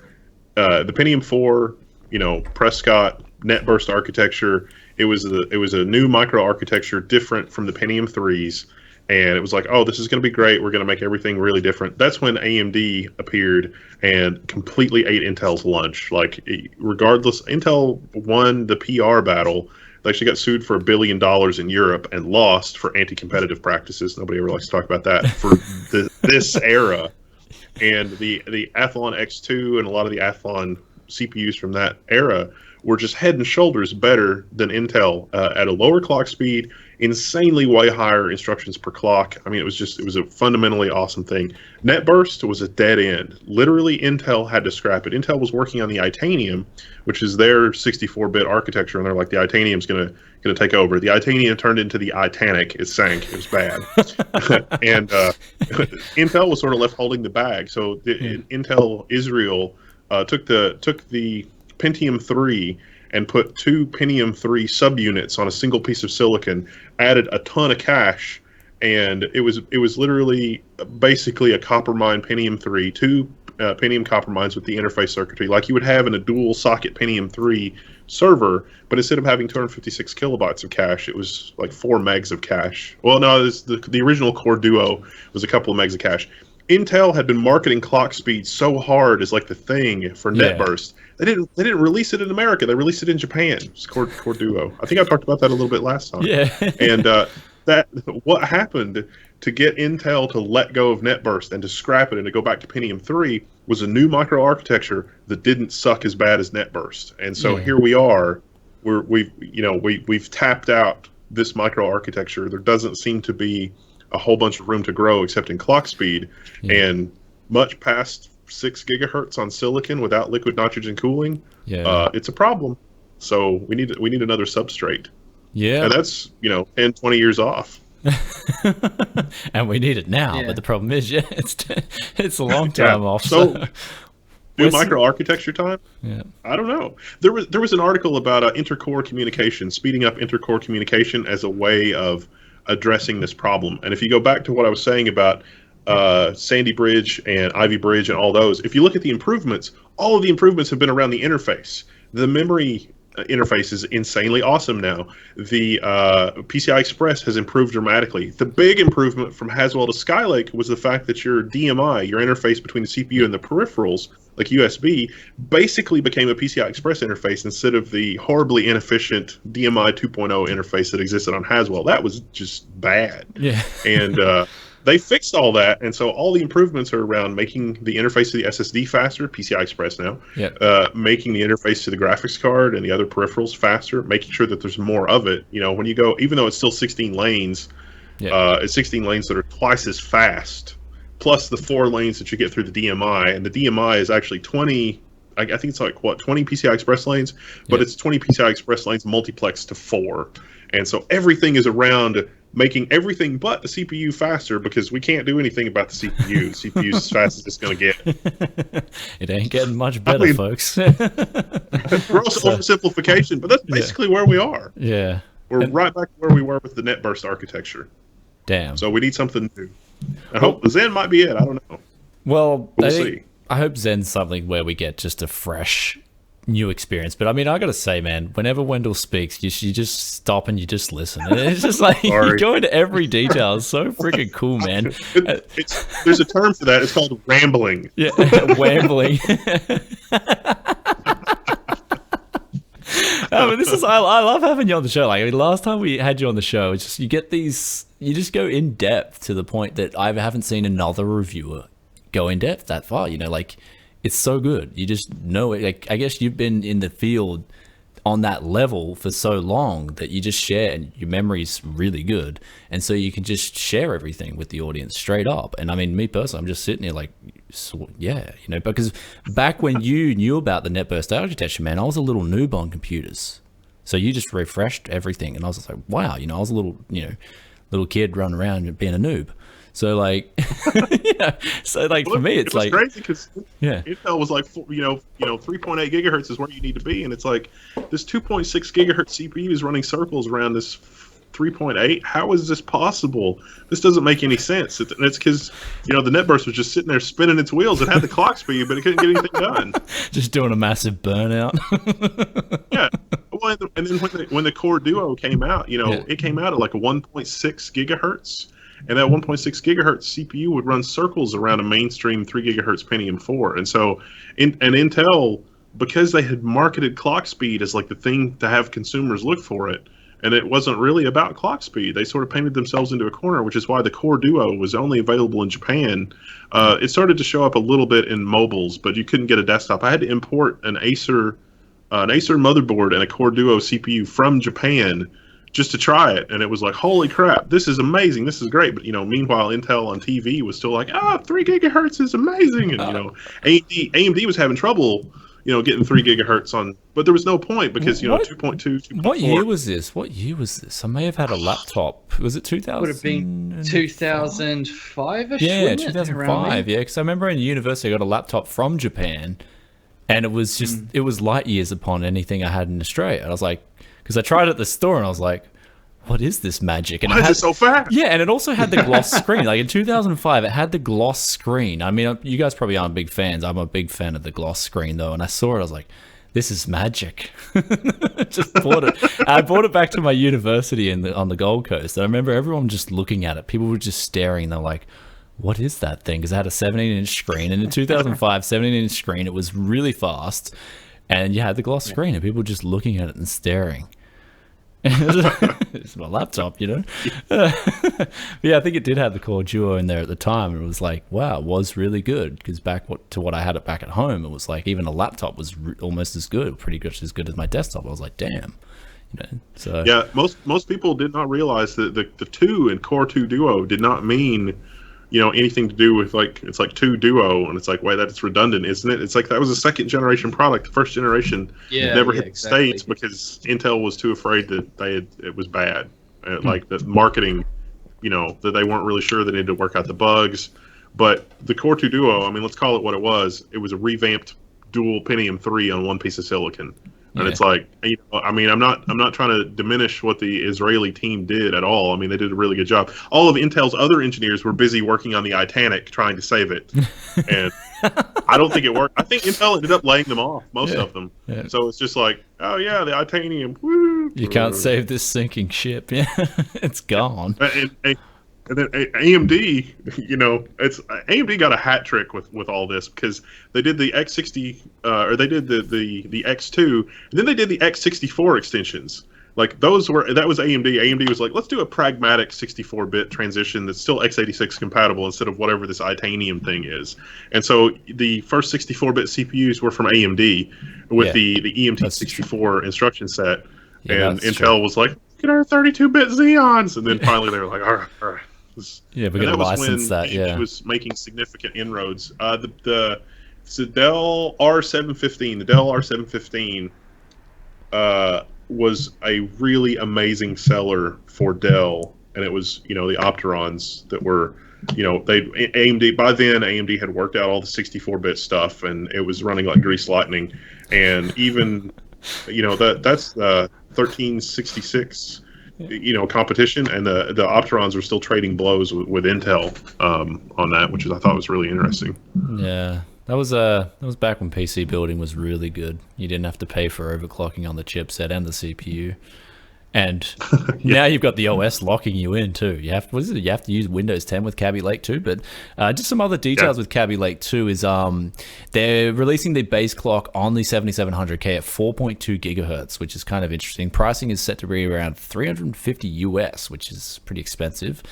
the Pentium 4, Prescott NetBurst architecture. It was a new microarchitecture, different from the Pentium 3s, and it was like, oh, this is going to be great. We're going to make everything really different. That's when AMD appeared and completely ate Intel's lunch. Like, regardless, Intel won the PR battle. They actually got sued for $1 billion in Europe and lost for anti-competitive practices. Nobody ever likes to talk about that for this era. And the Athlon X2 and a lot of the Athlon CPUs from that era were just head and shoulders better than Intel at a lower clock speed, insanely way higher instructions per clock. I mean, it was a fundamentally awesome thing. NetBurst was a dead end. Literally, Intel had to scrap it. Intel was working on the Itanium, which is their 64-bit architecture, and they're like, the Itanium's gonna take over. The Itanium turned into the Itanic. It sank. It was bad. And Intel was sort of left holding the bag. So Intel Israel took the Pentium 3 and put 2 Pentium 3 subunits on a single piece of silicon, added a ton of cache, and it was literally basically a Coppermine Pentium 3, 2 Pentium Coppermines with the interface circuitry like you would have in a dual socket Pentium 3 server, but instead of having 256 kilobytes of cache, it was like 4 megs of cache. Well, no, the original Core Duo was a couple of megs of cache. Intel had been marketing clock speed so hard as like the thing for NetBurst. They didn't release it in America. They released it in Japan. It's Core Duo. I think I talked about that a little bit last time. Yeah. And what happened to get Intel to let go of NetBurst and to scrap it and to go back to Pentium 3 was a new microarchitecture that didn't suck as bad as NetBurst. And so here we are. We've tapped out this microarchitecture. There doesn't seem to be a whole bunch of room to grow except in clock speed, and much past 6 gigahertz on silicon without liquid nitrogen cooling. It's a problem. So we need another substrate. And that's 10, 20 years off. And we need it now. But the problem is, it's a long time off. So Do microarchitecture time? Yeah. I don't know. There was an article about intercore communication, speeding up intercore communication as a way of addressing this problem. And if you go back to what I was saying about Sandy Bridge and Ivy Bridge and all those, if you look at the improvements, all of the improvements have been around the interface. The memory interface is insanely awesome now. The PCI Express has improved dramatically. The big improvement from Haswell to Skylake was the fact that your DMI, your interface between the CPU and the peripherals, like USB, basically became a PCI Express interface instead of the horribly inefficient DMI 2.0 interface that existed on Haswell. That was just bad. Yeah. And they fixed all that, and so all the improvements are around making the interface to the SSD faster, PCI Express now, making the interface to the graphics card and the other peripherals faster, making sure that there's more of it. You know, when you go, even though it's still 16 lanes, it's 16 lanes that are twice as fast, plus the 4 lanes that you get through the DMI, and the DMI is actually 20. I think it's like 20 PCI Express lanes, but it's 20 PCI Express lanes multiplexed to 4, and so everything is around making everything but the CPU faster, because we can't do anything about the CPU. The CPU is as fast as it's going to get. It ain't getting much better, folks. Gross oversimplification, but that's basically where we are. Yeah. We're right back to where we were with the NetBurst architecture. Damn. So we need something new. I hope the Zen might be it. I don't know. Well, we'll see. I hope Zen's something where we get just a fresh new experience. But I mean, I gotta say, man, whenever Wendell speaks, you just stop and you just listen. And it's just like you go into every detail. It's so freaking cool, man. There's a term for that. It's called rambling. Yeah, rambling. But this is I love having you on the show. Like, I mean, last time we had you on the show, it's just you just go in depth to the point that I haven't seen another reviewer go in depth that far. You know, like, it's so good. You just know it. Like, I guess you've been in the field on that level for so long that you just share, and your memory's really good, and so you can just share everything with the audience straight up. And I mean, me personally, I'm just sitting here like, so, yeah, you know, because back when you knew about the NetBurst architecture, man, I was a little noob on computers, so you just refreshed everything, and I was just like, wow, you know, I was a little kid running around and being a noob. So like, so like for me, it's like crazy because Intel was like, 3.8 gigahertz is where you need to be, and it's like this 2.6 gigahertz CPU is running circles around this 3.8. How is this possible? This doesn't make any sense. And it's because the NetBurst was just sitting there spinning its wheels. It had the clock speed, but it couldn't get anything done. Just doing a massive burnout. Yeah. Well, and then when the Core Duo came out, it came out at like a 1.6 gigahertz. And that 1.6 gigahertz CPU would run circles around a mainstream 3 gigahertz Pentium 4. And so, Intel, because they had marketed clock speed as like the thing to have consumers look for it, and it wasn't really about clock speed, they sort of painted themselves into a corner, which is why the Core Duo was only available in Japan. It started to show up a little bit in mobiles, but you couldn't get a desktop. I had to import an Acer motherboard and a Core Duo CPU from Japan just to try it, and it was like, holy crap, this is amazing, this is great. But meanwhile, Intel on TV was still like, 3 gigahertz is amazing, and AMD was having trouble, getting 3 gigahertz on, but there was no point because 2.2, 2.4. What year was this? I may have had a laptop. Was it 2000? Would have been 2005ish. Yeah, 2005. Yeah, because I remember in university I got a laptop from Japan, and it was just it was light years upon anything I had in Australia. And I was like, because I tried it at the store and I was like, what is this magic? And why is it so fast? Yeah, and it also had the gloss screen. Like in 2005, it had the gloss screen. I mean, you guys probably aren't big fans. I'm a big fan of the gloss screen, though. And I saw it, I was like, this is magic. Just bought it. I brought it back to my university on the Gold Coast. And I remember everyone just looking at it. People were just staring. They're like, what is that thing? Because it had a 17-inch screen. And in 2005, 17-inch screen, it was really fast. And you had the gloss screen, and people were just looking at it and staring. It's my laptop, Yeah, I think it did have the Core Duo in there at the time, and it was like, wow, it was really good. Because to what I had it back at home, it was like even a laptop was almost as good, pretty much as good as my desktop. I was like, damn, So yeah, most people did not realize that the 2 in Core 2 Duo did not mean anything to do with it's like 2 Duo, and it's like, wait, that's redundant, isn't it? It's like that was a second generation product. The first generation never hit the States because Intel was too afraid that it was bad. Like the marketing, that they weren't really sure they needed to work out the bugs. But the Core 2 Duo, I mean, let's call it what it was. It was a revamped dual Pentium 3 on one piece of silicon. And it's like, I mean, I'm not trying to diminish what the Israeli team did at all. I mean, they did a really good job. All of Intel's other engineers were busy working on the Titanic trying to save it, and I don't think it worked. I think Intel ended up laying them off, most of them. Yeah. So it's just like, oh yeah, the titanium. Woo. You can't save this sinking ship. Yeah, it's gone. And then AMD, AMD got a hat trick with all this, because they did the X60, or they did the X2, and then they did the X64 extensions. Like that was AMD. AMD was like, let's do a pragmatic 64-bit transition that's still x86 compatible instead of whatever this Itanium thing is. And so the first 64-bit CPUs were from AMD with the EMT64 instruction set, and Intel was like, get our 32-bit Xeons, and then finally they were like, all right. Yeah, we're going to license that. Yeah, it was making significant inroads. The Dell R715, the Dell R715, was a really amazing seller for Dell, and it was the Opterons that were AMD by then. AMD had worked out all the 64-bit stuff, and it was running like grease lightning, and even that's 1366. Competition, and the Opterons were still trading blows with Intel on that, which I thought was really interesting. Yeah, that was back when PC building was really good. You didn't have to pay for overclocking on the chipset and the CPU, and now you've got the OS locking you in too. You have to use Windows 10 with Kaby Lake too. But just some other details with Kaby Lake 2 is they're releasing the BaseClock on the 7700K at 4.2 gigahertz, which is kind of interesting. Pricing is set to be around $350 US, which is pretty expensive.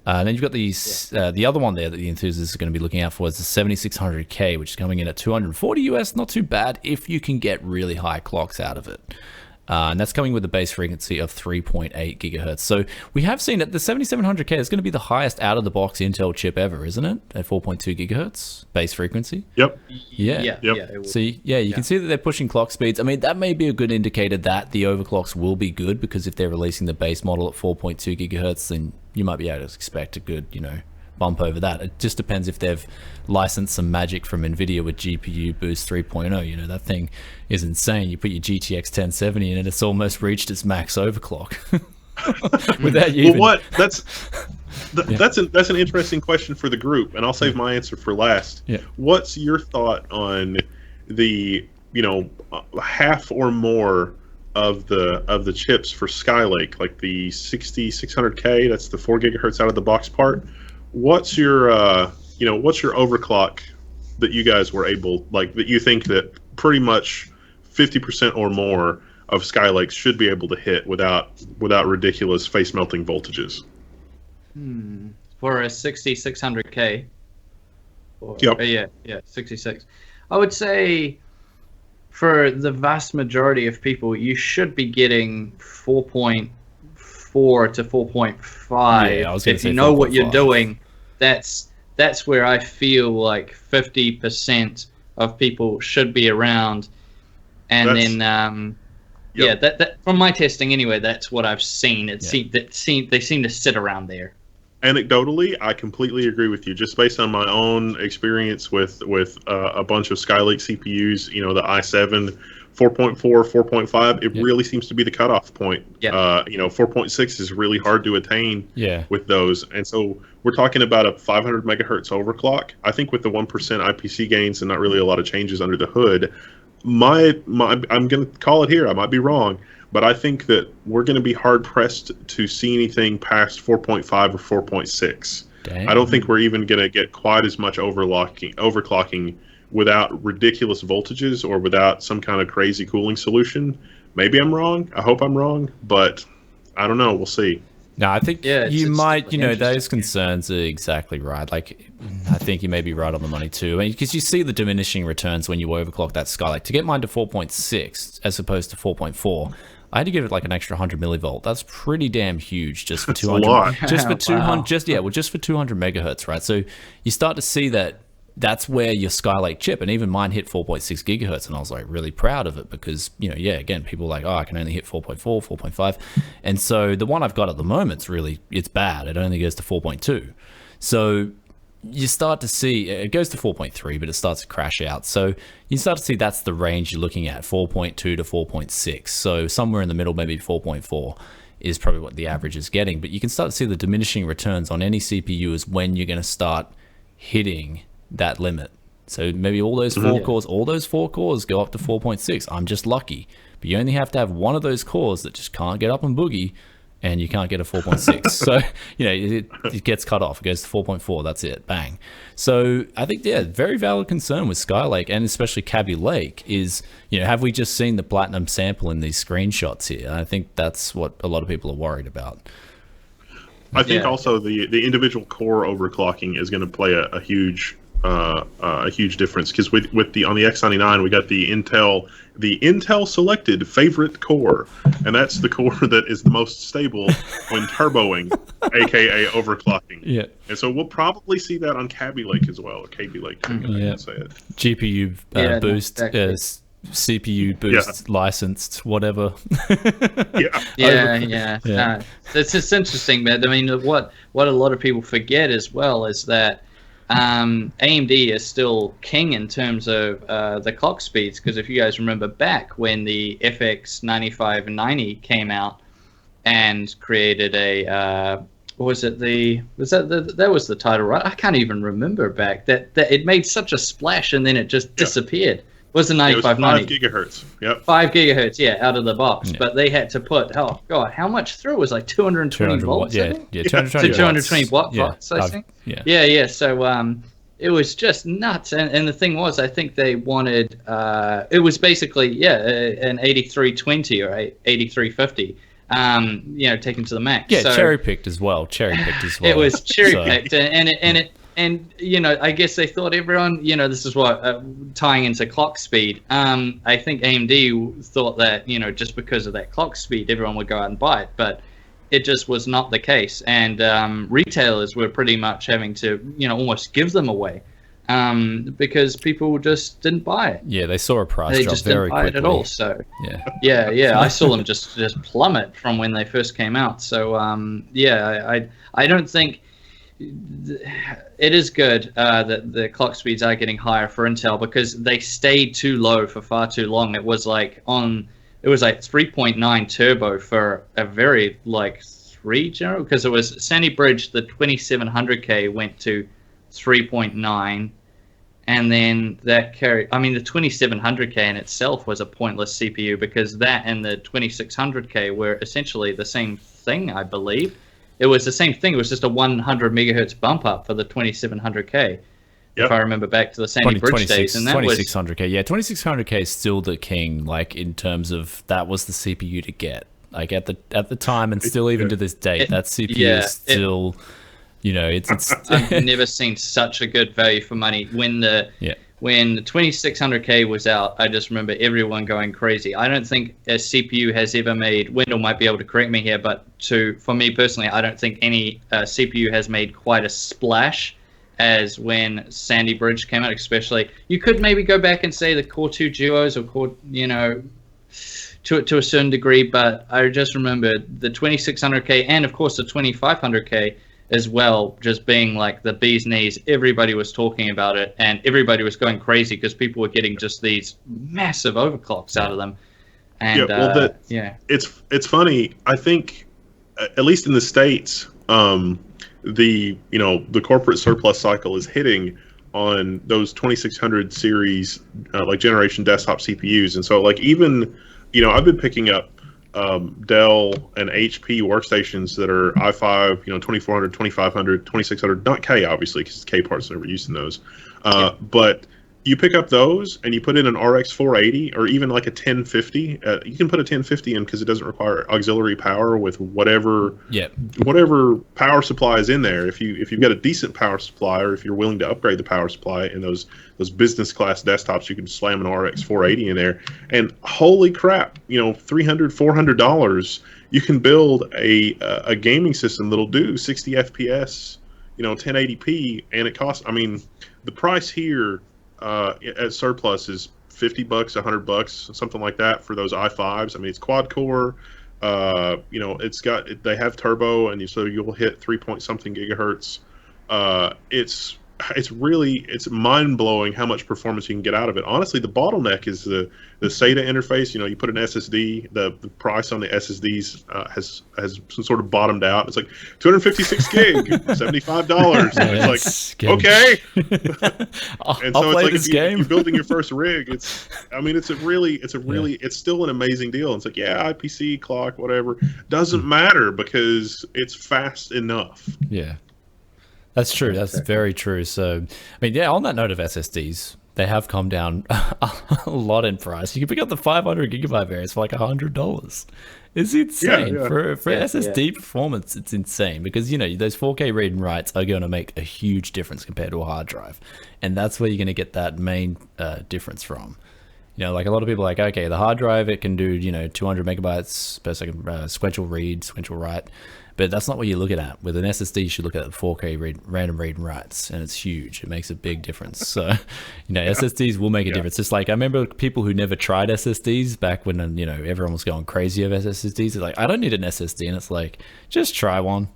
And then you've got these the other one there that the enthusiasts are going to be looking out for is the 7600K, which is coming in at $240 US. Not too bad if you can get really high clocks out of it. And that's coming with a base frequency of 3.8 gigahertz. So we have seen that the 7700K is going to be the highest out-of-the-box Intel chip ever, isn't it? At 4.2 gigahertz base frequency. Yep. Yeah. So you can see that they're pushing clock speeds. I mean, that may be a good indicator that the overclocks will be good, because if they're releasing the base model at 4.2 gigahertz, then you might be able to expect a good, bump over that. It just depends if they've licensed some magic from Nvidia with GPU Boost 3.0. That thing is insane. You put your GTX 1070 in it, it's almost reached its max overclock. Without you that's an interesting question for the group, and I'll save my answer for last. Yeah. What's your thought on the half or more of the chips for Skylake, like the 6600K, that's the 4 gigahertz out of the box part? What's your overclock that you guys were able, like, that you think that pretty much 50% or more of Skylakes should be able to hit without ridiculous face melting voltages? For a 6600K. Yep. Yeah, 66. I would say for the vast majority of people, you should be getting 4.4 to 4.5. If you know what you're doing, that's where I feel like 50% of people should be around. And that from my testing anyway, that's what I've seen. They seem to sit around there. Anecdotally, I completely agree with you. Just based on my own experience with a bunch of Skylake CPUs, the i7, 4.4, 4.5, it really seems to be the cutoff point. 4.6 is really hard to attain with those. And so we're talking about a 500 megahertz overclock. I think with the 1% IPC gains and not really a lot of changes under the hood, I'm going to call it here. I might be wrong, but I think that we're going to be hard pressed to see anything past 4.5 or 4.6. Dang. I don't think we're even going to get quite as much overclocking without ridiculous voltages or without some kind of crazy cooling solution. Maybe I'm wrong. I hope I'm wrong, but I don't know. We'll see. No, I think you might, those concerns are exactly right. Like, I think you may be right on the money too. Because you see the diminishing returns when you overclock that Skylake. To get mine to 4.6 as opposed to 4.4, I had to give it like an extra 100 millivolt. That's pretty damn huge just for 200. A lot. Just for 200. Just for 200 megahertz, right? So you start to see that that's where your Skylake chip, and even mine hit 4.6 gigahertz, and I was like really proud of it because, again, people are like, oh, I can only hit 4.4, 4.5. And so the one I've got at the moment, it's bad. It only goes to 4.2. So you start to see it goes to 4.3, but it starts to crash out. So you start to see that's the range you're looking at, 4.2 to 4.6. So somewhere in the middle, maybe 4.4 is probably what the average is getting. But you can start to see the diminishing returns on any CPU is when you're going to start hitting that limit. So maybe all those four cores go up to 4.6. I'm just lucky. But you only have to have one of those cores that just can't get up and boogie, and you can't get a 4.6. So, it gets cut off. It goes to 4.4. That's it. Bang. So I think, very valid concern with Skylake, and especially Kaby Lake is, have we just seen the platinum sample in these screenshots here? And I think that's what a lot of people are worried about. I think also the individual core overclocking is going to play a huge difference, because with the on the X99 we got the Intel selected favorite core, and that's the core that is the most stable when turboing, aka overclocking. Yeah. And so we'll probably see that on Kaby Lake as well, or Kaby Lake. Say it. GPU boost, CPU boost, licensed, whatever. It's just interesting, man. I mean, what a lot of people forget as well is that AMD is still king in terms of the clock speeds, because if you guys remember back when the FX 9590 came out and created that was the title, right? I can't even remember back that it made such a splash and then it just disappeared. It was the 9590. 5 gigahertz. Yep. 5 gigahertz, out of the box. Yeah. But they had to put, how much through? It was like 220 volts. 220 watt volts, I think. Yeah. So it was just nuts. And the thing was, I think they wanted, it was basically, an 8320 or 8350. Taken to the max. Yeah, so, cherry picked as well. It was cherry picked, and I guess they thought everyone, this is what tying into clock speed. I think AMD thought that just because of that clock speed, everyone would go out and buy it, but it just was not the case, and retailers were pretty much having to almost give them away. Because people just didn't buy it. Yeah, they saw a price drop very quickly. They just didn't buy it at all. So yeah, I saw them just plummet from when they first came out. So I don't think it is good that the clock speeds are getting higher for Intel, because they stayed too low for far too long. It was like 3.9 turbo for a very 3 general, because it was Sandy Bridge, the 2700K went to 3.9, and then that carried, the 2700K in itself was a pointless CPU, because that and the 2600K were essentially the same thing, I believe. It was the same thing, it was just a 100 megahertz bump up for the 2700K. If I remember back to the Sandy Bridge days, and that 2600K. Yeah, 2600K is still the king, in terms of that was the CPU to get. At the time, and still even to this date, that CPU is still... it's I've never seen such a good value for money. When the 2600K was out, I just remember everyone going crazy. I don't think a CPU has ever made, Wendell might be able to correct me here, but for me personally, I don't think any CPU has made quite a splash as when Sandy Bridge came out. Especially, you could maybe go back and say the Core 2 Duos or Core, to a certain degree, but I just remember the 2600K and of course the 2500K as well, just being the bee's knees. Everybody was talking about it, and everybody was going crazy because people were getting just these massive overclocks out of them. And it's funny. I think, at least in the States, the corporate surplus cycle is hitting on those 2600 series generation desktop CPUs, and so even I've been picking up Dell and HP workstations that are i5, 2400, 2500, 2600, not K obviously, because K parts never used in those. But you pick up those and you put in an RX480 or even a 1050. You can put a 1050 in because it doesn't require auxiliary power with whatever power supply is in there. If you've got a decent power supply, or if you're willing to upgrade the power supply in those business class desktops, you can slam an RX480 in there, and holy crap, $300-400, you can build a gaming system that'll do 60 FPS, 1080p, and it costs. The price here at surplus is $50, $100, something like that for those i5s. It's quad core. They have turbo, and so you'll hit 3 point something gigahertz. It's it's mind blowing how much performance you can get out of it. Honestly, the bottleneck is the SATA interface. You put an SSD, the price on the SSDs has some sort of bottomed out. It's like 256 gig, $75. And it's like, okay. And so it's like if you're building your first rig, it's still an amazing deal. It's like, yeah, IPC clock, whatever, doesn't matter because it's fast enough. Yeah. That's true. That's very true. So, on that note of SSDs, they have come down a lot in price. You can pick up the 500 gigabyte variants for like $100. It's insane. For SSD performance. It's insane because, those 4K read and writes are going to make a huge difference compared to a hard drive. And that's where you're going to get that main difference from. Like a lot of people are like, okay, the hard drive, it can do, 200 megabytes per second sequential read, sequential write. But that's not what you're looking at. With an SSD, you should look at the 4K random read and writes, and it's huge. It makes a big difference. So, SSDs will make a difference. It's like I remember people who never tried SSDs back when everyone was going crazy over SSDs. They're like, I don't need an SSD, and it's like, just try one.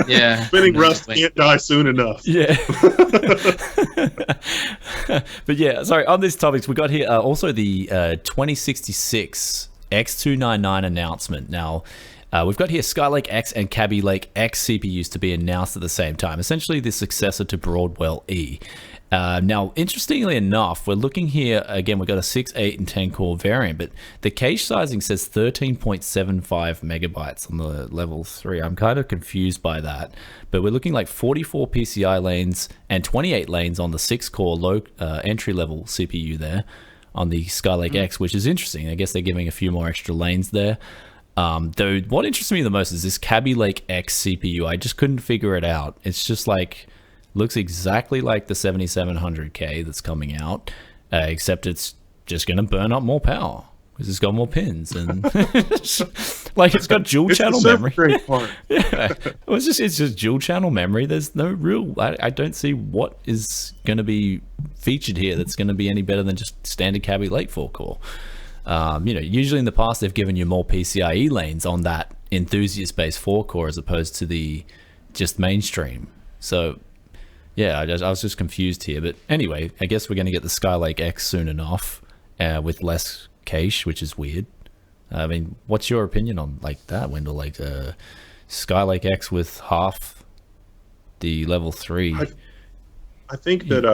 Yeah, spinning rust can't die soon enough. Yeah. But yeah, sorry. On these topics, we got here also the 2066 X299 announcement. Now. We've got here Skylake-X and KabyLake-X CPUs to be announced at the same time, essentially the successor to Broadwell E. Now, interestingly enough, we're looking here, again, we've got a 6, 8, and 10 core variant, but the cache sizing says 13.75 megabytes on the level 3. I'm kind of confused by that, but we're looking like 44 PCI lanes and 28 lanes on the 6-core low entry-level CPU there on the Skylake-X, which is interesting. I guess they're giving a few more extra lanes there. Though what interests me the most is this KabyLake-X CPU. I just couldn't figure it out. It's just like, looks exactly like the 7700K that's coming out, except it's just going to burn up more power because it's got more pins and like it's got dual channel memory. Yeah, it's just dual channel memory. There's no real. I don't see what is going to be featured here that's going to be any better than just standard Kaby Lake 4-core. Usually in the past they've given you more PCIe lanes on that enthusiast-based 4-core as opposed to the just mainstream. So, yeah, I was just confused here. But anyway, I guess we're going to get the Skylake-X soon enough with less cache, which is weird. What's your opinion on like that, Wendell? Like Skylake-X with half the level 3? I think that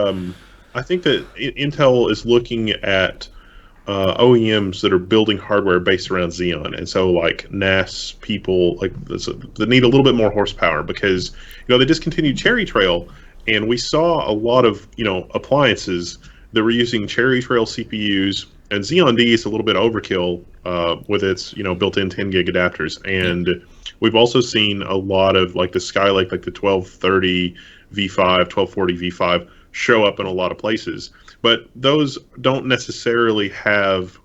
Intel is looking at OEMs that are building hardware based around Xeon, and so like NAS people that need a little bit more horsepower because they discontinued Cherry Trail, and we saw a lot of appliances that were using Cherry Trail CPUs, and Xeon D is a little bit overkill with its built-in 10 gig adapters, and we've also seen a lot of like the Skylake, like the 1230 V5, 1240 V5 show up in a lot of places. But those don't necessarily have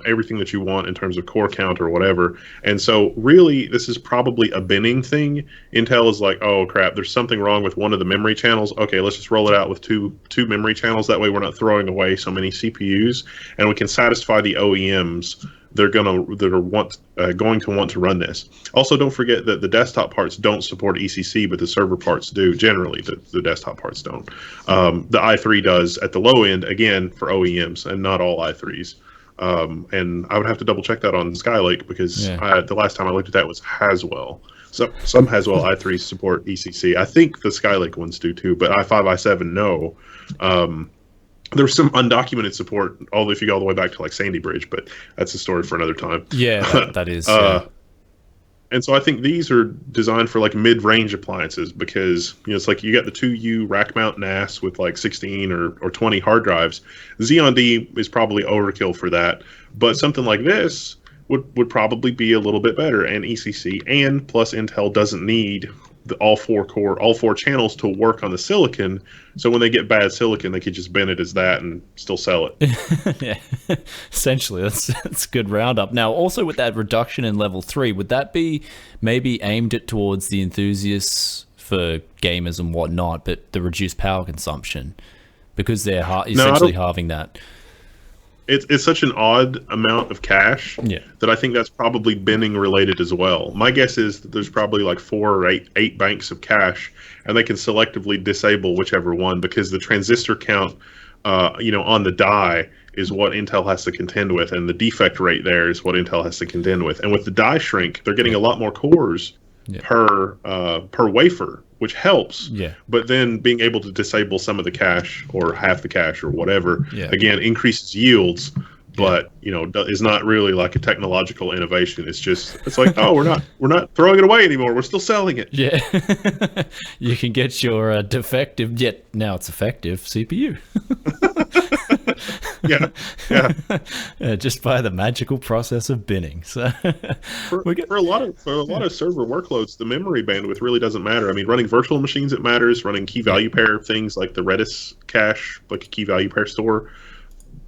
everything that you want in terms of core count or whatever. And so really, this is probably a binning thing. Intel is like, oh, crap, there's something wrong with one of the memory channels. Okay, let's just roll it out with two memory channels. That way we're not throwing away so many CPUs. And we can satisfy the OEMs that are going to want to run this. Also, don't forget that the desktop parts don't support ECC, but the server parts do. Generally, the desktop parts don't. The i3 does at the low end, again, for OEMs, and not all i3s. And I would have to double check that on Skylake because the last time I looked at that was Haswell. So some Haswell i3s support ECC. I think the Skylake ones do too, but i5, i7, no. There's some undocumented support, although if you go all the way back to like Sandy Bridge, but that's a story for another time. Yeah, that is. And so I think these are designed for like mid-range appliances because it's like you got the 2U rack mount NAS with like 16 or 20 hard drives. Xeon D is probably overkill for that, but something like this would probably be a little bit better. And ECC and plus Intel doesn't need all four channels to work on the silicon. So when they get bad silicon, they could just bin it as that and still sell it. Yeah, essentially, that's a good roundup. Now, also with that reduction in level 3, would that be maybe aimed at towards the enthusiasts for gamers and whatnot, but the reduced power consumption because they're essentially halving that? it's such an odd amount of cache that I think that's probably binning related as well. My guess is that there's probably like 4 or 8 banks of cache, and they can selectively disable whichever one, because the transistor count, on the die is what Intel has to contend with, and the defect rate there is what Intel has to contend with. And with the die shrink, they're getting a lot more cores per wafer, which helps. Yeah. But then being able to disable some of the cache or half the cache or whatever, again, increases yields, but is not really like a technological innovation. It's like, oh, we're not throwing it away anymore. We're still selling it. Yeah. You can get your defective, yet now it's effective CPU. Just by the magical process of binning. So for a lot of server workloads, the memory bandwidth really doesn't matter. I mean, running virtual machines, it matters. Running key value pair things like the Redis cache, like a key value pair store,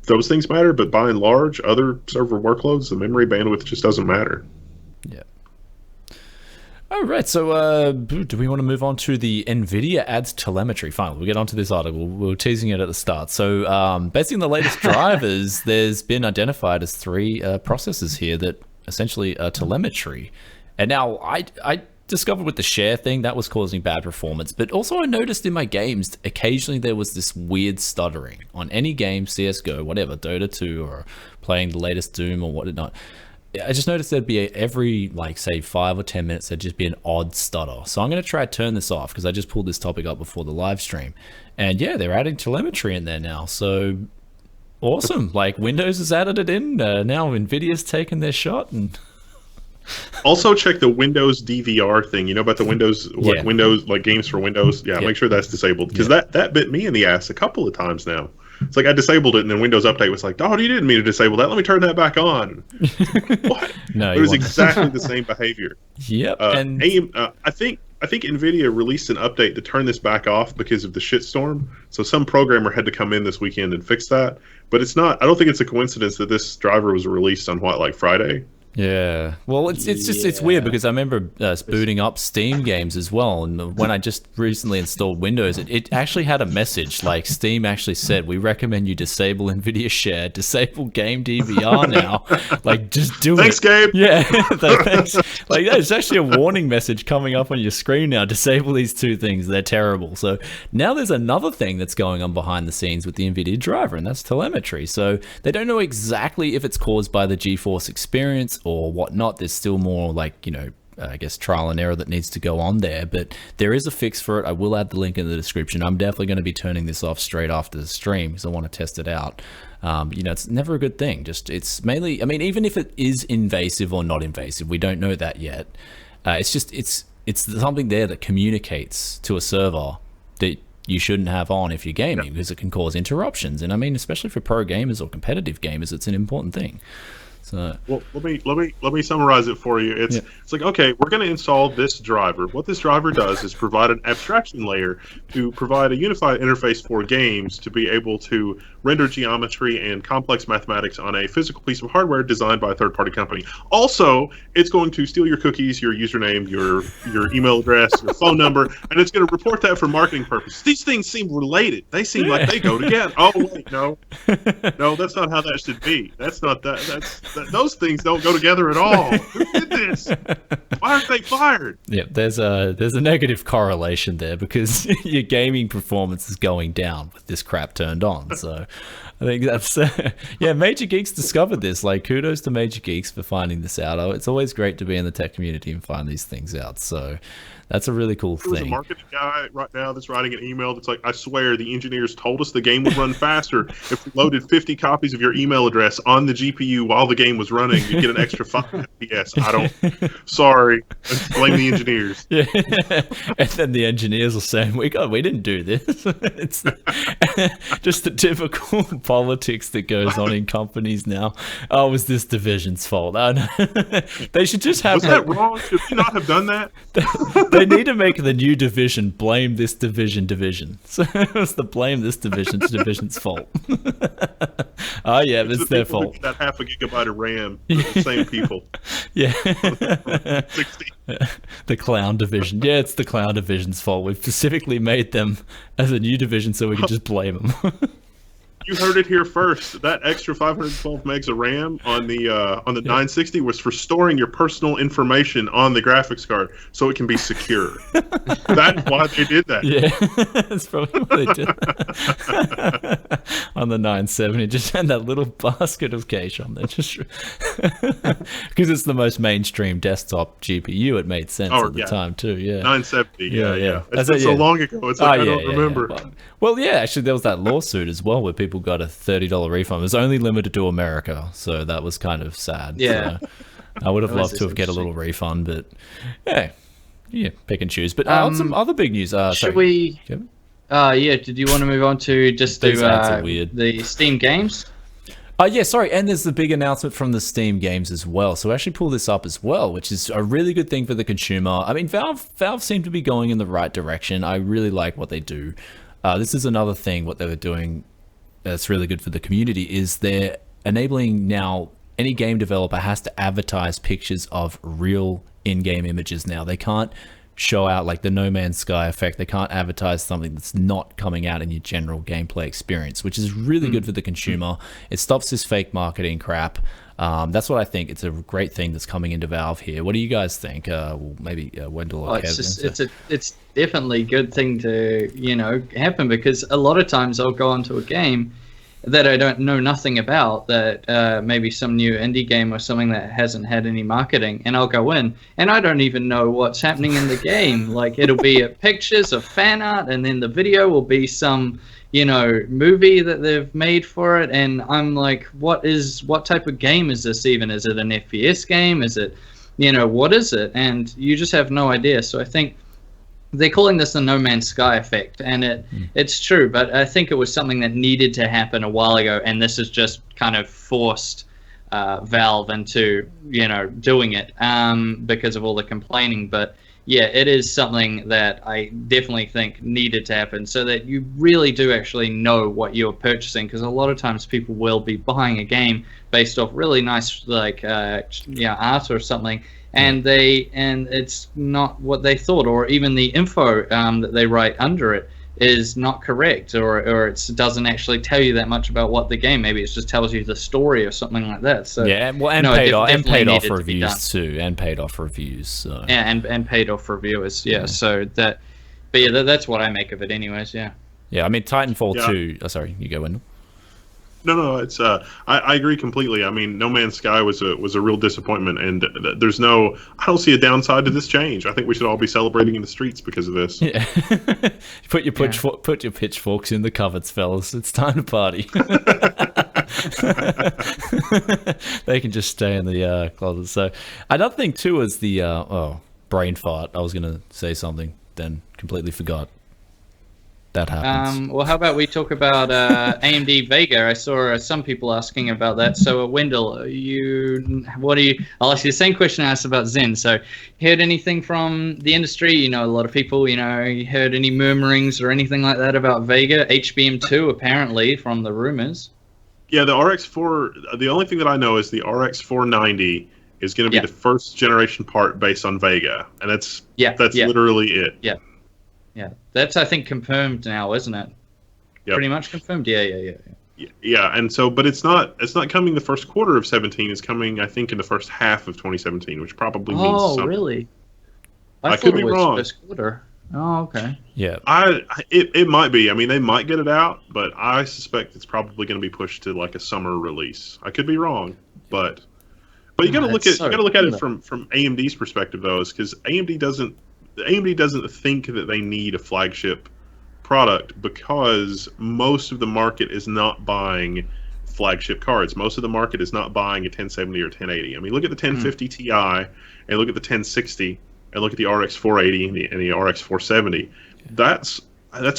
those things matter. But by and large, other server workloads, the memory bandwidth just doesn't matter. Yeah. All right, so do we want to move on to the Nvidia adds telemetry? Fine, we'll get onto this article. We were teasing it at the start. So based on the latest drivers, there's been identified as 3 processors here that essentially are telemetry. And now I discovered with the share thing, that was causing bad performance. But also I noticed in my games, occasionally there was this weird stuttering. On any game, CSGO, whatever, Dota 2, or playing the latest Doom or whatnot, I just noticed there'd be every, like, say 5 or 10 minutes, there'd just be an odd stutter. So I'm going to try to turn this off, because I just pulled this topic up before the live stream. And yeah, they're adding telemetry in there now. So awesome. Like, Windows has added it in. Now Nvidia's taken their shot. And also check the Windows DVR thing. You know about the Windows, Windows, like games for Windows? Yeah, make sure that's disabled. Because that bit me in the ass a couple of times now. It's like I disabled it, and then Windows Update was like, "Oh, you didn't mean to disable that. Let me turn that back on." What? No, it was exactly the same behavior. Yep. And I think Nvidia released an update to turn this back off because of the shitstorm. So some programmer had to come in this weekend and fix that. But it's not. I don't think it's a coincidence that this driver was released on Friday. Yeah, well, it's weird, because I remember booting up Steam games as well, and when I just recently installed Windows, it actually had a message, like Steam actually said, "We recommend you disable Nvidia Share, disable game DVR now." Like, just do Thanks, it. Gabe. Yeah, thanks. Like, there's actually a warning message coming up on your screen now. Disable these 2 things; they're terrible. So now there's another thing that's going on behind the scenes with the Nvidia driver, and that's telemetry. So they don't know exactly if it's caused by the GeForce experience or whatnot. There's still more, like, I guess trial and error that needs to go on there, but there is a fix for it. I will add the link in the description. I'm definitely going to be turning this off straight after the stream, because I want to test it out. It's never a good thing. Just, it's mainly, I mean, even if it is invasive or not invasive, we don't know that yet. It's something there that communicates to a server that you shouldn't have on if you're gaming, because it can cause interruptions. And I mean, especially for pro gamers or competitive gamers, it's an important thing. So, well, let me summarize it for you. It's like, okay, we're going to install this driver. What this driver does is provide an abstraction layer to provide a unified interface for games to be able to render geometry and complex mathematics on a physical piece of hardware designed by a third-party company. Also, it's going to steal your cookies, your username, your email address, your phone number, and it's going to report that for marketing purposes. These things seem related. They seem like they go together. Oh wait, no, that's not how that should be. That's not that. Those things don't go together at all. Who did this? Why aren't they fired? Yeah, there's a negative correlation there, because your gaming performance is going down with this crap turned on. So I think that's Major Geeks discovered this. Like, kudos to Major Geeks for finding this out. It's always great to be in the tech community and find these things out. So that's a really cool thing. There's a marketing guy right now that's writing an email that's like, "I swear the engineers told us the game would run faster if we loaded 50 copies of your email address on the GPU while the game was running. You get an extra 5 FPS. Sorry, blame the engineers." Yeah, and then the engineers will say, "We didn't do this." It's just the typical politics that goes on in companies now. Oh, it was this division's fault. Oh, no. They should just have. Was that wrong? Should we not have done that? They need to make the new division blame this division. So it's the blame this division's fault. Oh yeah, it's their fault. That half a gigabyte of RAM, the same people. Yeah. 60. The clown division. Yeah, it's the clown division's fault. We've specifically made them as a new division so we can just blame them. You heard it here first. That extra 512 megs of RAM on the 960 was for storing your personal information on the graphics card so it can be secure. That's why they did that. Yeah, that's probably what they did. On the 970, just had that little basket of cache on there, just because it's the most mainstream desktop GPU. It made sense at the time too. Yeah, 970. Yeah. It's so long ago. It's like I don't remember. Well, yeah, actually, there was that lawsuit as well where people got a $30 refund. It was only limited to America, so that was kind of sad. Yeah, so I would have loved to have get a little refund, but yeah, pick and choose. But some other big news. Should we? Did you want to move on to just the Steam games? Yeah, sorry, and there's the big announcement from the Steam games as well. So actually pull this up as well, which is a really good thing for the consumer. I mean, Valve seem to be going in the right direction. I really like what they do. This is another thing, what they were doing that's really good for the community is they're enabling now any game developer has to advertise pictures of real in-game images now. They can't show out like the No Man's Sky effect. They can't advertise something that's not coming out in your general gameplay experience, which is really good for the consumer. It stops this fake marketing crap. That's what I think. It's a great thing that's coming into Valve here. What do you guys think? Maybe Wendell or Kev. It's definitely a good thing to happen, because a lot of times I'll go onto a game that I don't know nothing about, that maybe some new indie game or something that hasn't had any marketing, and I'll go in and I don't even know what's happening in the game. Like, it'll be pictures of fan art, and then the video will be some movie that they've made for it, and I'm like, what type of game is this even? Is it an FPS game? Is it, what is it? And you just have no idea. So I think they're calling this the No Man's Sky effect, and it's true, but I think it was something that needed to happen a while ago, and this has just kind of forced Valve into doing it because of all the complaining. But yeah, it is something that I definitely think needed to happen, so that you really do actually know what you're purchasing, because a lot of times people will be buying a game based off really nice art or something, and it's not what they thought, or even the info that they write under it is not correct, or it doesn't actually tell you that much about what the game. Maybe it just tells you the story or something like that. So paid off reviews too, and paid off reviews. So. Yeah, and paid off reviewers. Yeah, so that, but yeah, that's what I make of it, anyways. Yeah. Yeah, I mean Titanfall 2. Oh, sorry, you go, Wendell. No, it's I agree completely. I mean, No Man's Sky was a real disappointment, and I don't see a downside to this change. I think we should all be celebrating in the streets because of this. Yeah. Put your pitchforks in the cupboards, fellas. It's time to party. They can just stay in the closet. So another thing too is the brain fart. I was gonna say something, then completely forgot. That happens. Well, how about we talk about AMD Vega? I saw some people asking about that. So, Wendell, I'll ask you the same question I asked about Zen. So, heard anything from the industry? A lot of people, you heard any murmurings or anything like that about Vega? HBM2, apparently, from the rumors. Yeah, the RX4, the only thing that I know is the RX490 is going to be the first generation part based on Vega. And that's literally it. Yeah. Yeah, that's, I think, confirmed now, isn't it? Yep. Pretty much confirmed. Yeah. Yeah, and so, but it's not coming the first quarter of 17. It's coming, I think, in the first half of 2017, which probably means something. Oh, really? I could be wrong. First quarter. Oh, okay. Yeah. It might be. I mean, they might get it out, but I suspect it's probably going to be pushed to like a summer release. I could be wrong, but you got to look at it from AMD's perspective, though, is because AMD doesn't think that they need a flagship product, because most of the market is not buying flagship cards. Most of the market is not buying a 1070 or 1080. I mean, look at the 1050 Ti and look at the 1060 and look at the RX480 and the RX470. That's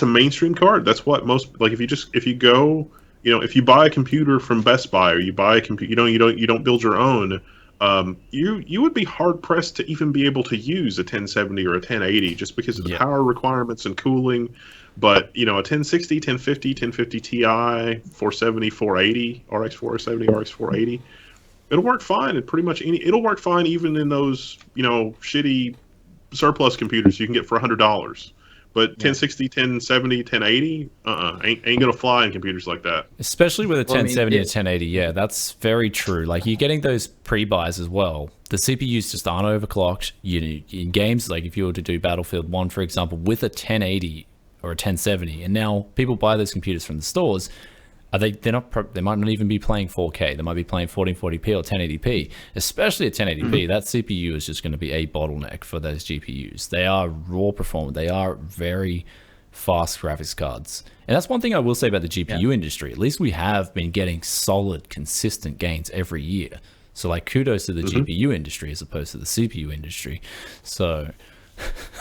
a mainstream card. That's what most, like, if you go, if you buy a computer from Best Buy, or you buy a computer, you don't build your own. You would be hard pressed to even be able to use a 1070 or a 1080 just because of the power requirements and cooling. But a 1060, 1050, 1050 Ti, 470, 480, RX470, RX480, it'll work fine. And pretty much it'll work fine even in those shitty surplus computers you can get for $100. But 1060, 1070, 1080, ain't gonna fly in computers like that. Especially with a 1070 or 1080, yeah, that's very true. Like, you're getting those pre-buys as well. The CPUs just aren't overclocked. In games, like if you were to do Battlefield 1, for example, with a 1080 or a 1070, and now people buy those computers from the stores, they might not even be playing 4K. They might be playing 1440p or 1080p. Especially at 1080p, that CPU is just going to be a bottleneck for those GPUs. They are raw performant. They are very fast graphics cards. And that's one thing I will say about the GPU industry. At least we have been getting solid, consistent gains every year. So, like, kudos to the GPU industry as opposed to the CPU industry. So...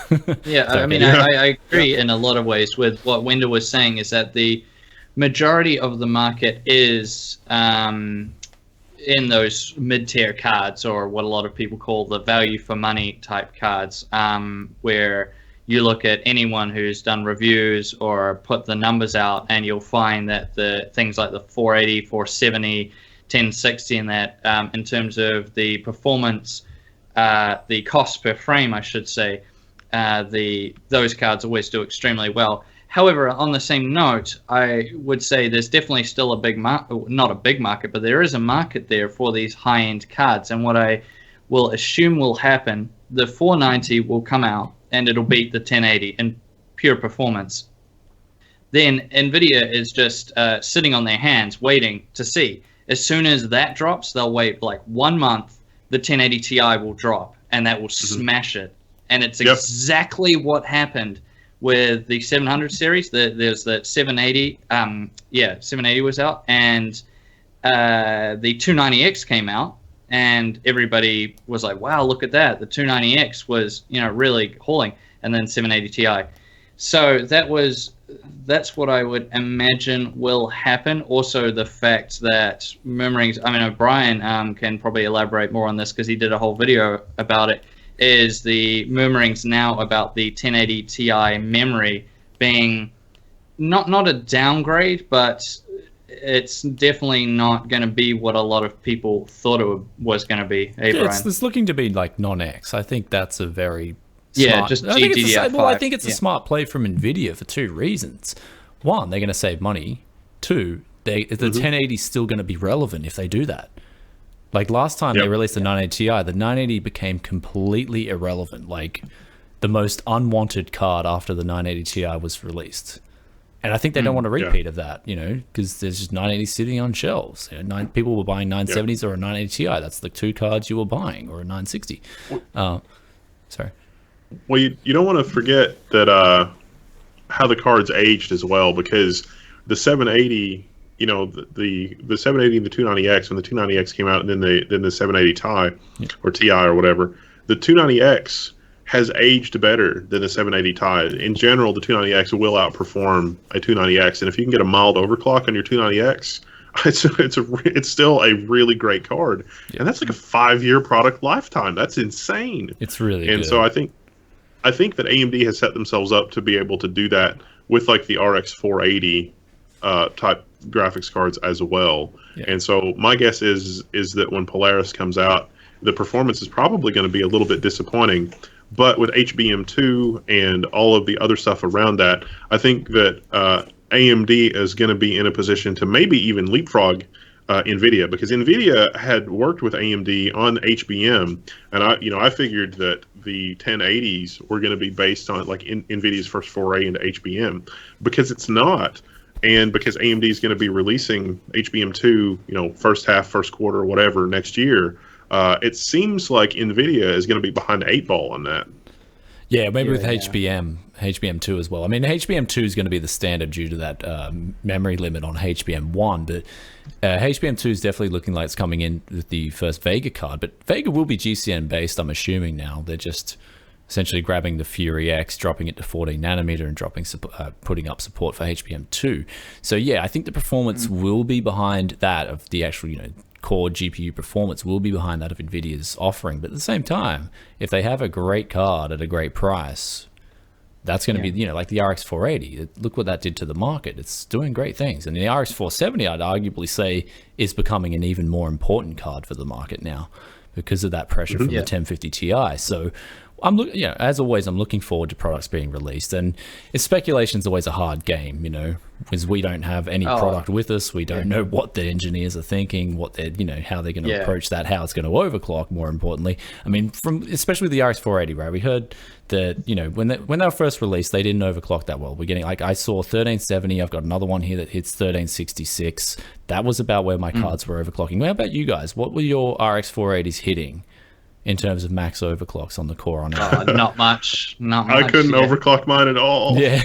I mean, I agree in a lot of ways with what Wendell was saying, is that the majority of the market is in those mid-tier cards, or what a lot of people call the value for money type cards, where you look at anyone who's done reviews or put the numbers out, and you'll find that the things like the 480, 470, 1060, and that in terms of the performance, the cost per frame, I should say, those cards always do extremely well. However, on the same note, I would say there's definitely still a big market, not a big market, but there is a market there for these high-end cards. And what I will assume will happen, the 490 will come out and it'll beat the 1080 in pure performance. Then Nvidia is just sitting on their hands waiting to see. As soon as that drops, they'll wait like 1 month, the 1080 Ti will drop and that will smash it. And it's exactly what happened with the 700 series. There's the 780, 780 was out, and the 290X came out, and everybody was like, wow, look at that. The 290X was, really hauling, and then 780 Ti. So that's what I would imagine will happen. Also, the fact that memories, Brian can probably elaborate more on this because he did a whole video about it, is the murmurings now about the 1080 Ti memory being not a downgrade, but it's definitely not going to be what a lot of people thought it was going to be. Hey, Brian? It's looking to be like non-X. I think that's a very smart... just GDDR5. I think it's a smart play from Nvidia for two reasons. One, they're going to save money. Two, the 1080 is still going to be relevant if they do that. Like last time they released the 980 Ti, the 980 became completely irrelevant. Like the most unwanted card after the 980 Ti was released. And I think they don't want a repeat of that, because there's just 980 sitting on shelves. People were buying 970s or a 980 Ti. That's the two cards you were buying, or a 960. Sorry. Well, you don't want to forget that how the cards aged as well, because the 780... the 780 and the 290X, when the 290X came out, and then the 780 Ti or Ti or whatever, the 290X has aged better than the 780 Ti. In general, the 290X will outperform a 290X, and if you can get a mild overclock on your 290X, it's still a really great card, and that's like a 5-year product lifetime. That's insane. It's really good. So I think that AMD has set themselves up to be able to do that with like the RX480 type graphics cards as well. And so my guess is that when Polaris comes out, the performance is probably going to be a little bit disappointing, but with HBM2 and all of the other stuff around that, I think that AMD is going to be in a position to maybe even leapfrog Nvidia, because Nvidia had worked with AMD on HBM, and I figured that the 1080s were going to be based on like Nvidia's first foray into HBM, because it's not. And because AMD is going to be releasing HBM2, first quarter, whatever, next year, it seems like Nvidia is going to be behind the 8 ball on that. Yeah, maybe with HBM2 as well. I mean, HBM2 is going to be the standard due to that memory limit on HBM1, but HBM2 is definitely looking like it's coming in with the first Vega card. But Vega will be GCN based, I'm assuming now. They're just essentially grabbing the Fury X, dropping it to 14 nanometer, and putting up support for HBM2. So yeah, I think the performance will be behind that of the actual, core GPU performance will be behind that of Nvidia's offering. But at the same time, if they have a great card at a great price, that's going to be, like the RX480. Look what that did to the market. It's doing great things. And the RX470, I'd arguably say, is becoming an even more important card for the market now because of that pressure from the 1050 Ti. So as always, I'm looking forward to products being released, and speculation's always a hard game, because we don't have any product with us. We don't know what the engineers are thinking, what they're, how they're going to approach that, how it's going to overclock. More importantly, I mean, especially with the RX480, right? We heard that when they were first released, they didn't overclock that well. We're getting I saw 1370. I've got another one here that hits 1366. That was about where my cards were overclocking. How about you guys? What were your RX480s hitting in terms of max overclocks on the core on it? Not much. I couldn't overclock mine at all. Yeah.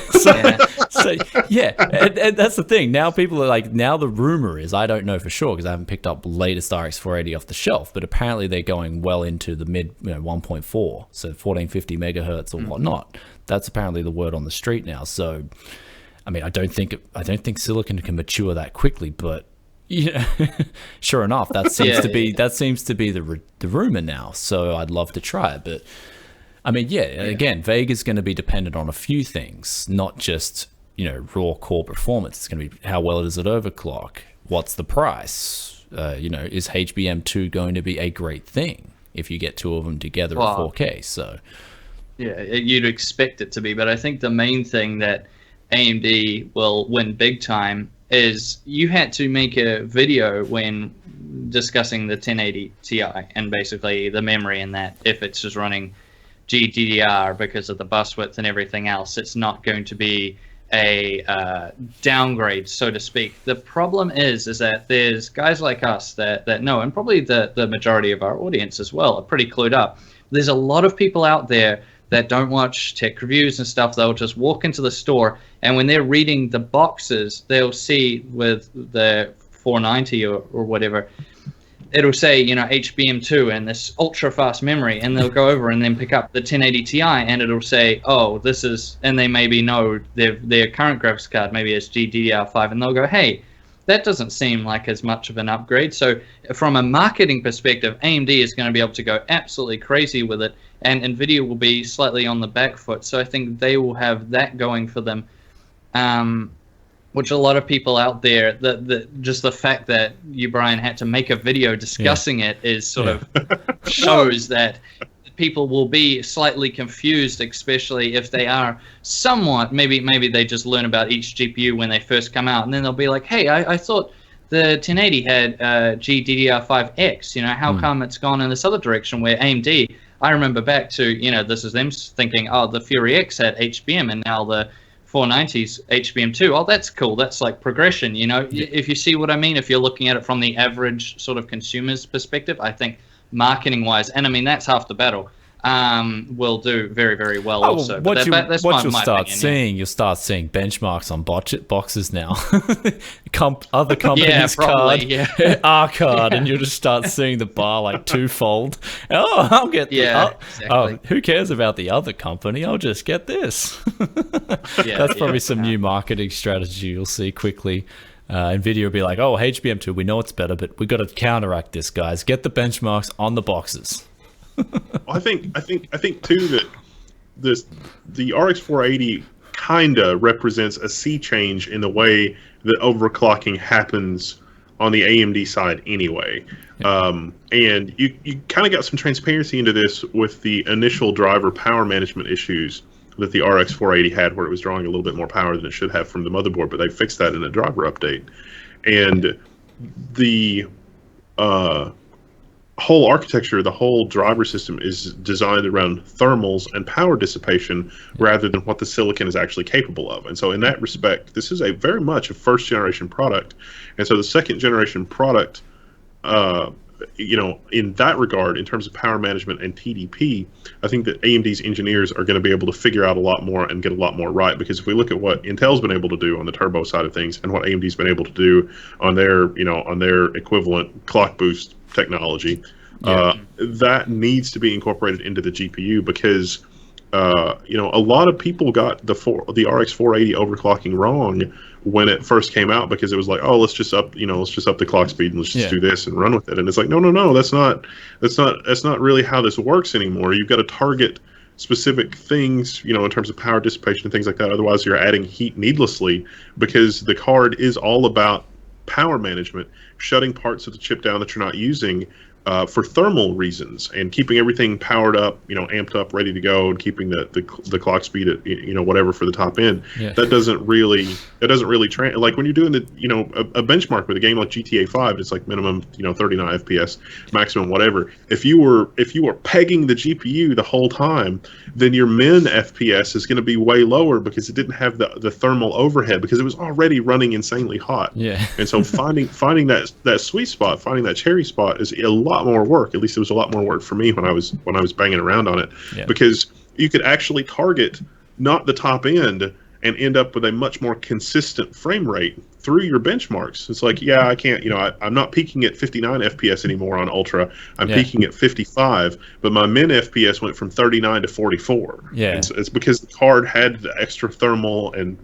And that's the thing. Now people are now the rumor is, I don't know for sure because I haven't picked up latest RX480 off the shelf, but apparently they're going well into the mid 1.4, so 1450 megahertz or whatnot. That's apparently the word on the street now. So, I mean, I don't think silicon can mature that quickly, but sure enough, that seems to be the rumor now. So I'd love to try it, but I mean, again, Vega's going to be dependent on a few things, not just raw core performance. It's going to be how well does it overclock? What's the price? Is HBM2 going to be a great thing if you get two of them together at 4K? So you'd expect it to be, but I think the main thing that AMD will win big time is you had to make a video when discussing the 1080 Ti and basically the memory in that. If it's just running GDDR because of the bus width and everything else, it's not going to be a downgrade, so to speak. The problem is that there's guys like us that know, and probably the majority of our audience as well are pretty clued up. There's a lot of people out there that don't watch tech reviews and stuff. They'll just walk into the store, and when they're reading the boxes, they'll see with the 490 or whatever, it'll say, HBM2 and this ultra fast memory, and they'll go over and then pick up the 1080 Ti, and it'll say, oh, this is, and they maybe know their current graphics card maybe is GDDR5, and they'll go, hey, that doesn't seem like as much of an upgrade. So from a marketing perspective, AMD is going to be able to go absolutely crazy with it, and Nvidia will be slightly on the back foot. So I think they will have that going for them, which a lot of people out there, just the fact that you, Brian, had to make a video discussing it is sort of shows that people will be slightly confused, especially if they are somewhat, maybe they just learn about each GPU when they first come out, and then they'll be like, hey, I thought the 1080 had GDDR5X, how come it's gone in this other direction where AMD, I remember back to, this is them thinking, oh, the Fury X had HBM and now the 490's HBM2. Oh, that's cool. That's like progression, If you see what I mean, if you're looking at it from the average sort of consumer's perspective, I think marketing wise, and I mean that's half the battle, will do very, very well also. What you'll start seeing benchmarks on boxes now. Other companies' card, our card, and you'll just start seeing the bar like twofold. Oh, I'll get exactly. Who cares about the other company? I'll just get this. That's probably some new marketing strategy you'll see quickly. Nvidia will be like, oh, HBM2, we know it's better, but we've got to counteract this, guys. Get the benchmarks on the boxes. I think too that the RX480 kinda represents a sea change in the way that overclocking happens on the AMD side anyway. And you kind of got some transparency into this with the initial driver power management issues that the RX480 had, where it was drawing a little bit more power than it should have from the motherboard, but they fixed that in a driver update. And the whole architecture, the whole driver system is designed around thermals and power dissipation rather than what the silicon is actually capable of. And so in that respect, this is very much a first generation product. And so the second generation product, in that regard, in terms of power management and TDP, I think that AMD's engineers are going to be able to figure out a lot more and get a lot more right. Because if we look at what Intel's been able to do on the turbo side of things and what AMD's been able to do on their equivalent clock boost technology, that needs to be incorporated into the GPU because a lot of people got the RX480 overclocking wrong when it first came out because it was like, oh, let's just up the clock speed and let's just do this and run with it. And it's like, no, that's not really how this works anymore. You've got to target specific things, in terms of power dissipation and things like that. Otherwise, you're adding heat needlessly because the card is all about power management, shutting parts of the chip down that you're not using, for thermal reasons and keeping everything powered up, amped up, ready to go, and keeping the clock speed at whatever for the top end. Yeah. That doesn't really like when you're doing a benchmark with a game like GTA 5, it's like minimum 39 FPS, maximum whatever. If you were pegging the GPU the whole time, then your min FPS is going to be way lower because it didn't have the thermal overhead because it was already running insanely hot. Yeah. And so finding that sweet spot, finding that cherry spot is a lot more work. At least it was a lot more work for me when I was banging around on it, because you could actually target not the top end and end up with a much more consistent frame rate through your benchmarks. It's like, I can't, I'm not peaking at 59 FPS anymore on Ultra. I'm peaking at 55, but my min FPS went from 39 to 44. Yeah. It's because the card had the extra thermal and,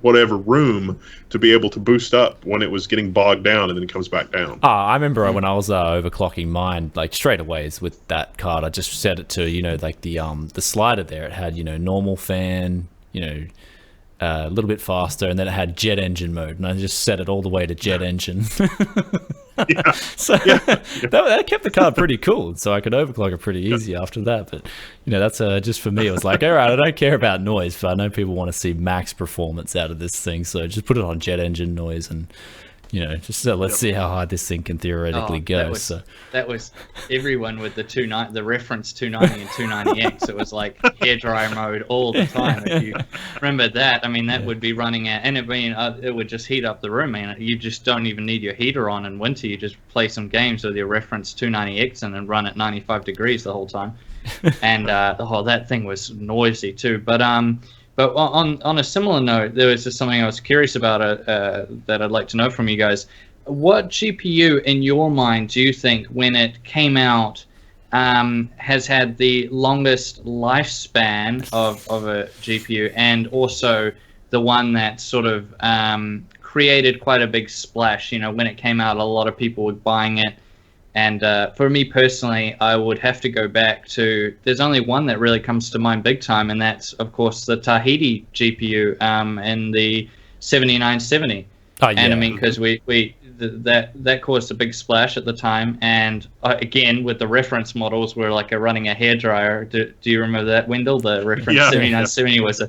whatever room to be able to boost up when it was getting bogged down, and then it comes back down. I remember when I was overclocking mine, like straight away with that card, I just set it to, like the slider there. It had, normal fan, a little bit faster, and then it had jet engine mode, and I just set it all the way to jet engine. That kept the card pretty cool, so I could overclock it pretty easy after that. But that's just for me, it was like, all right, I don't care about noise, but I know people want to see max performance out of this thing, so just put it on jet engine noise, and just let's see how hard this thing can theoretically go. That was everyone with the reference 290 and 290X. It was like hairdryer mode all the time. If you remember that, that would be running at, and it would just heat up the room, man. You just don't even need your heater on in winter. You just play some games with your reference 290X and then run at 95 degrees the whole time. And that thing was noisy too. But on a similar note, there was just something I was curious about that I'd like to know from you guys. What GPU, in your mind, do you think, when it came out, has had the longest lifespan of a GPU, and also the one that sort of created quite a big splash? When it came out, a lot of people were buying it. And for me personally, I would have to go back to, there's only one that really comes to mind big time, and that's, of course, the Tahiti GPU and the 7970. And because that caused a big splash at the time. And again, with the reference models, we're like running a hairdryer. Do you remember that, Wendell? The reference 7970 was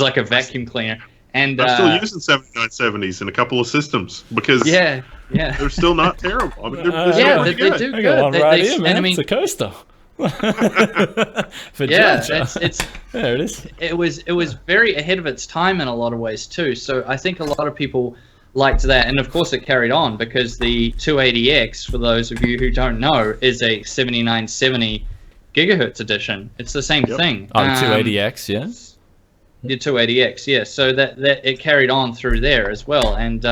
like a vacuum cleaner. And I'm still using 7970s in a couple of systems because they're still not terrible. They're they do good. It's a coaster. There it is. It was very ahead of its time in a lot of ways too. So I think a lot of people liked that, and of course it carried on because the 280X, for those of you who don't know, is a 7970 gigahertz edition. It's the same thing. 280X, yeah. The 280X, yeah. So that it carried on through there as well, and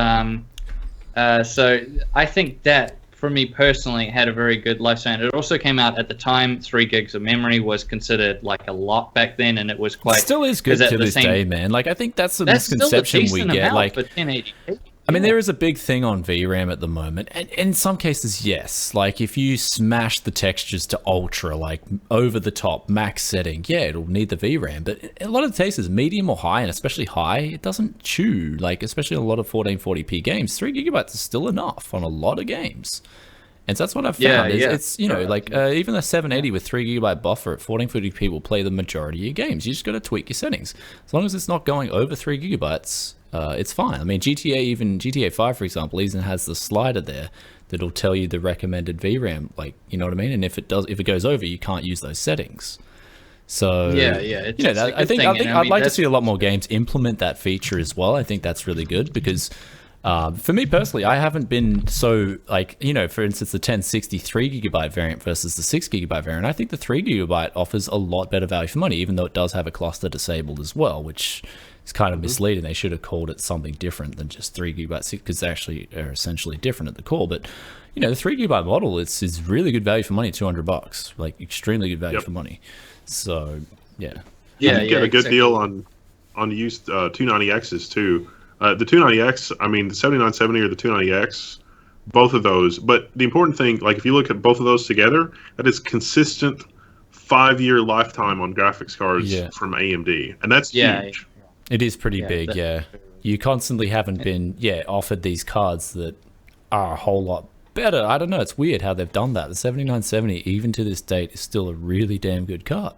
so I think that, for me personally, had a very good lifespan. It also came out at the time. 3 gigs of memory was considered like a lot back then, and it was quite. It still is good to this day, man. Like I think that's the misconception we get. Like for 1080p. I mean, there is a big thing on VRAM at the moment, and in some cases, yes. Like if you smash the textures to ultra, like over the top, max setting, it'll need the VRAM. But in a lot of the cases, medium or high, and especially high, it doesn't chew. Like especially a lot of 1440p games, 3 gigabytes is still enough on a lot of games. And so that's what I've found. It's even a 780 with 3 gigabyte buffer at 1440p will play the majority of your games. You just got to tweak your settings. As long as it's not going over 3 gigabytes, it's fine. I mean, GTA 5, for example, even has the slider there that'll tell you the recommended VRAM. Like, you know what I mean? And if it goes over, you can't use those settings. So I think I'd like to see a lot more games implement that feature as well. I think that's really good because. For me personally, I haven't been so for instance, the 1063 gigabyte variant versus the 6 gigabyte variant. I think the 3 gigabyte offers a lot better value for money, even though it does have a cluster disabled as well, which is kind of misleading. They should have called it something different than just 3 gigabytes because they actually are essentially different at the core. But the 3 gigabyte model is really good value for money, $200, like extremely good value for money. So you get a good deal on used 290Xs too. The 290X, I mean, the 7970 or the 290X, both of those. But the important thing, like if you look at both of those together, that is consistent 5-year lifetime on graphics cards from AMD. And that's huge. It is pretty big, You constantly haven't been, offered these cards that are a whole lot better. I don't know. It's weird how they've done that. The 7970, even to this date, is still a really damn good card.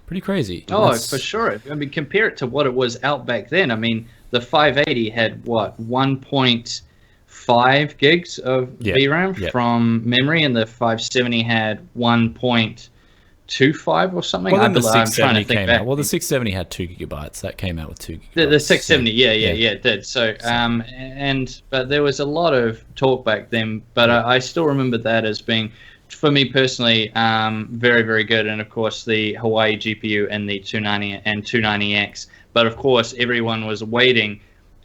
Pretty crazy. Oh, for sure. I mean, compare it to what it was out back then. I mean, the 580 had what, 1.5 gigs of VRAM from memory, and the 570 had 1.25 or something. Well, then the 670 came out. Well, the 670 had 2 gigabytes. That came out with 2 gigabytes. The 670, it did. So, but there was a lot of talk back then. But I still remember that as being, for me personally, very, very good. And of course, the Hawaii GPU and the 290 and 290X. But of course, everyone was waiting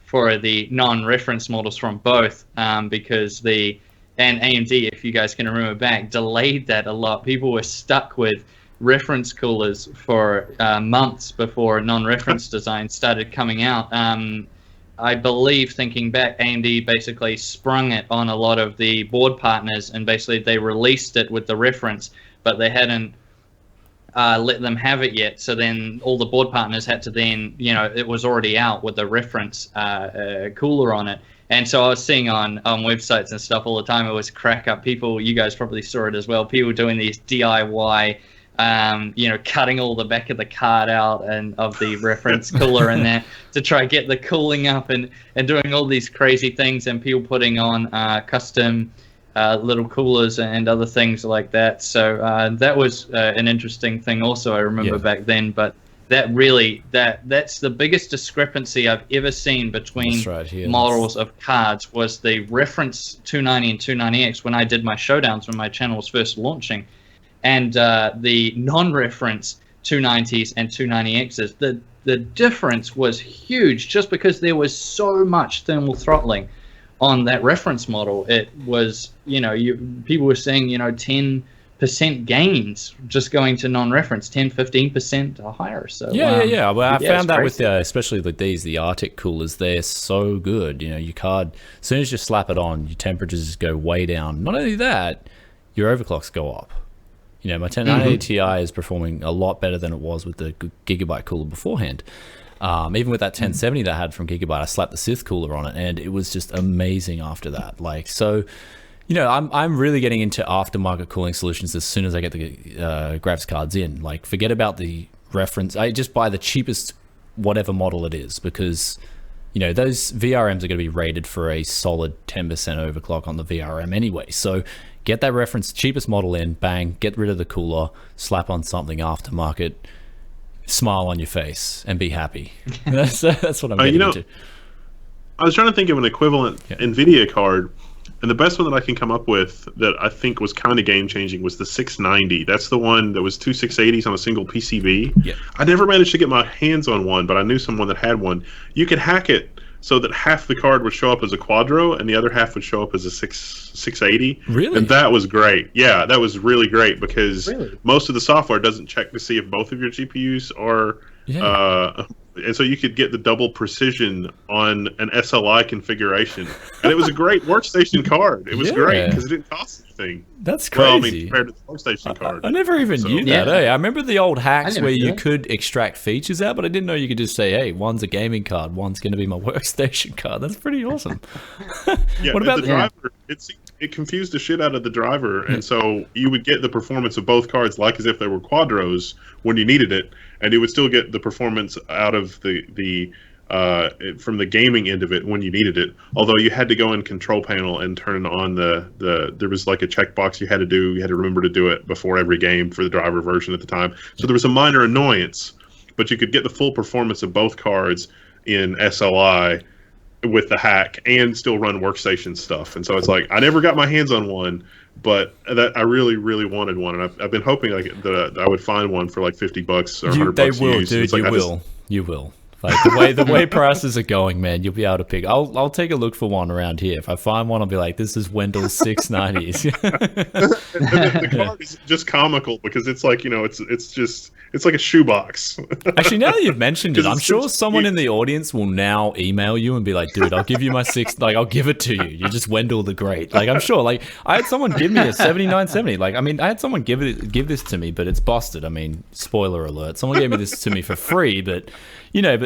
for the non-reference models from both, because and AMD, if you guys can remember back, delayed that a lot. People were stuck with reference coolers for months before non-reference design started coming out. I believe, thinking back, AMD basically sprung it on a lot of the board partners, and basically they released it with the reference, but they hadn't let them have it yet. So then all the board partners had to then, it was already out with the reference cooler on it. And so I was seeing on websites and stuff all the time, it was crack up. People, you guys probably saw it as well, people doing these DIY, cutting all the back of the card out and of the reference cooler and that to try to get the cooling up, and doing all these crazy things, and people putting on custom little coolers and other things like that. So that was an interesting thing also, I remember back then. But that really, that's the biggest discrepancy I've ever seen between models of cards, was the reference 290 and 290X when I did my showdowns when my channel was first launching, and the non-reference 290s and 290Xs. The difference was huge, just because there was so much thermal throttling on that reference model. It was, people were saying, 10% gains just going to non-reference, 10-15% or higher. So yeah. Well, I found that with especially with the Arctic coolers, they're so good. Your card, as soon as you slap it on, your temperatures just go way down. Not only that, your overclocks go up. My 1090 Ti is performing a lot better than it was with the Gigabyte cooler beforehand. Even with that 1070 that I had from Gigabyte, I slapped the Sith cooler on it, and it was just amazing after that. I'm really getting into aftermarket cooling solutions as soon as I get the graphics cards in. Forget about the reference. I just buy the cheapest whatever model it is, because those VRMs are going to be rated for a solid 10% overclock on the VRM anyway. So get that reference cheapest model in, bang, get rid of the cooler, slap on something aftermarket, smile on your face, and be happy. That's what I'm getting into. I was trying to think of an equivalent Nvidia card, and the best one that I can come up with that I think was kind of game-changing was the 690. That's the one that was two 680s on a single PCB. Yeah. I never managed to get my hands on one, but I knew someone that had one. You could hack it so that half the card would show up as a quadro and the other half would show up as a 680. Really? And that was great. Yeah, that was really great, because most of the software doesn't check to see if both of your GPUs are... and so you could get the double precision on an SLI configuration. And it was a great workstation card. It was great because it didn't cost anything. That's crazy. Well, I mean, compared to the workstation card. I never even knew that. I remember the old hacks where you could extract features out, but I didn't know you could just say, hey, one's a gaming card, one's going to be my workstation card. That's pretty awesome. What about the driver? It confused the shit out of the driver, and so you would get the performance of both cards as if they were quadros when you needed it, and you would still get the performance out of the from the gaming end of it when you needed it. Although you had to go in control panel and turn on there was like a checkbox you had to do. You had to remember to do it before every game for the driver version at the time. So there was a minor annoyance, but you could get the full performance of both cards in SLI with the hack and still run workstation stuff. And so it's I never got my hands on one, but that I really, really wanted one, and I've been hoping that I would find one for $50 or $100. They will, used. Dude. You will. The way prices are going, man, you'll be able to pick. I'll take a look for one around here. If I find one, I'll be like, this is Wendell's 690s. The card is just comical because it's it's like a shoebox. Actually, now that you've mentioned it, I'm sure someone in the audience will now email you and be like, dude, I'll give you my I'll give it to you. You're just Wendell the Great. I'm sure. I had someone give me a 7970. I had someone give this to me, but it's busted. I mean, spoiler alert. Someone gave me this to me for free, but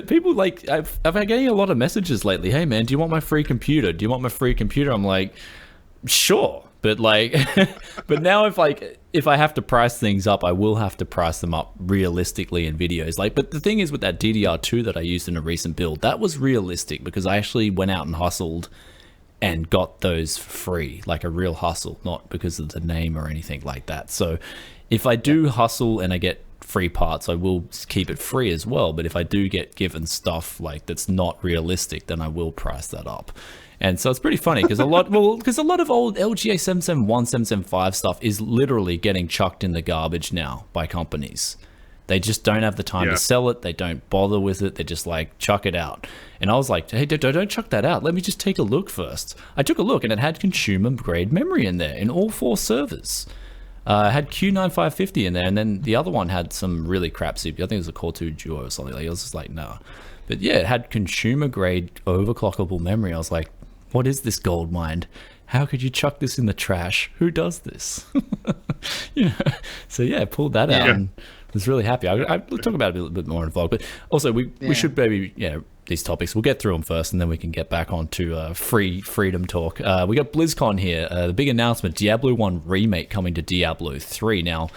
people I've been getting a lot of messages lately. Hey man, do you want my free computer? I'm like, sure. But like, but now if I have to price things up, I will have to price them up realistically in videos. Like, but the thing is with that DDR2 that I used in a recent build, that was realistic because I actually went out and hustled and got those for free, like a real hustle, not because of the name or anything like that. So if I do hustle and I get free parts, I will keep it free as well. But if I do get given stuff like that's not realistic, then I will price that up. And so it's pretty funny because a lot of old LGA 771, 775 stuff is literally getting chucked in the garbage now by companies. They just don't have the time to sell it. They don't bother with it. They just like chuck it out. And I was like, hey, don't chuck that out. Let me just take a look first. I took a look and it had consumer grade memory in there in all 4 servers. It had Q9550 in there, and then the other one had some really crap CPU. I think it was a Core 2 Duo or something. Like, I was just like, no. But yeah, it had consumer grade overclockable memory. I was like, what is this gold mine? How could you chuck this in the trash? Who does this? So yeah, I pulled that out and was really happy. I'll talk about it a little bit more in vlog, but also we should maybe, these topics, we'll get through them first and then we can get back on to freedom talk. We got BlizzCon here, the big announcement, Diablo 1 Remake coming to Diablo 3. Now,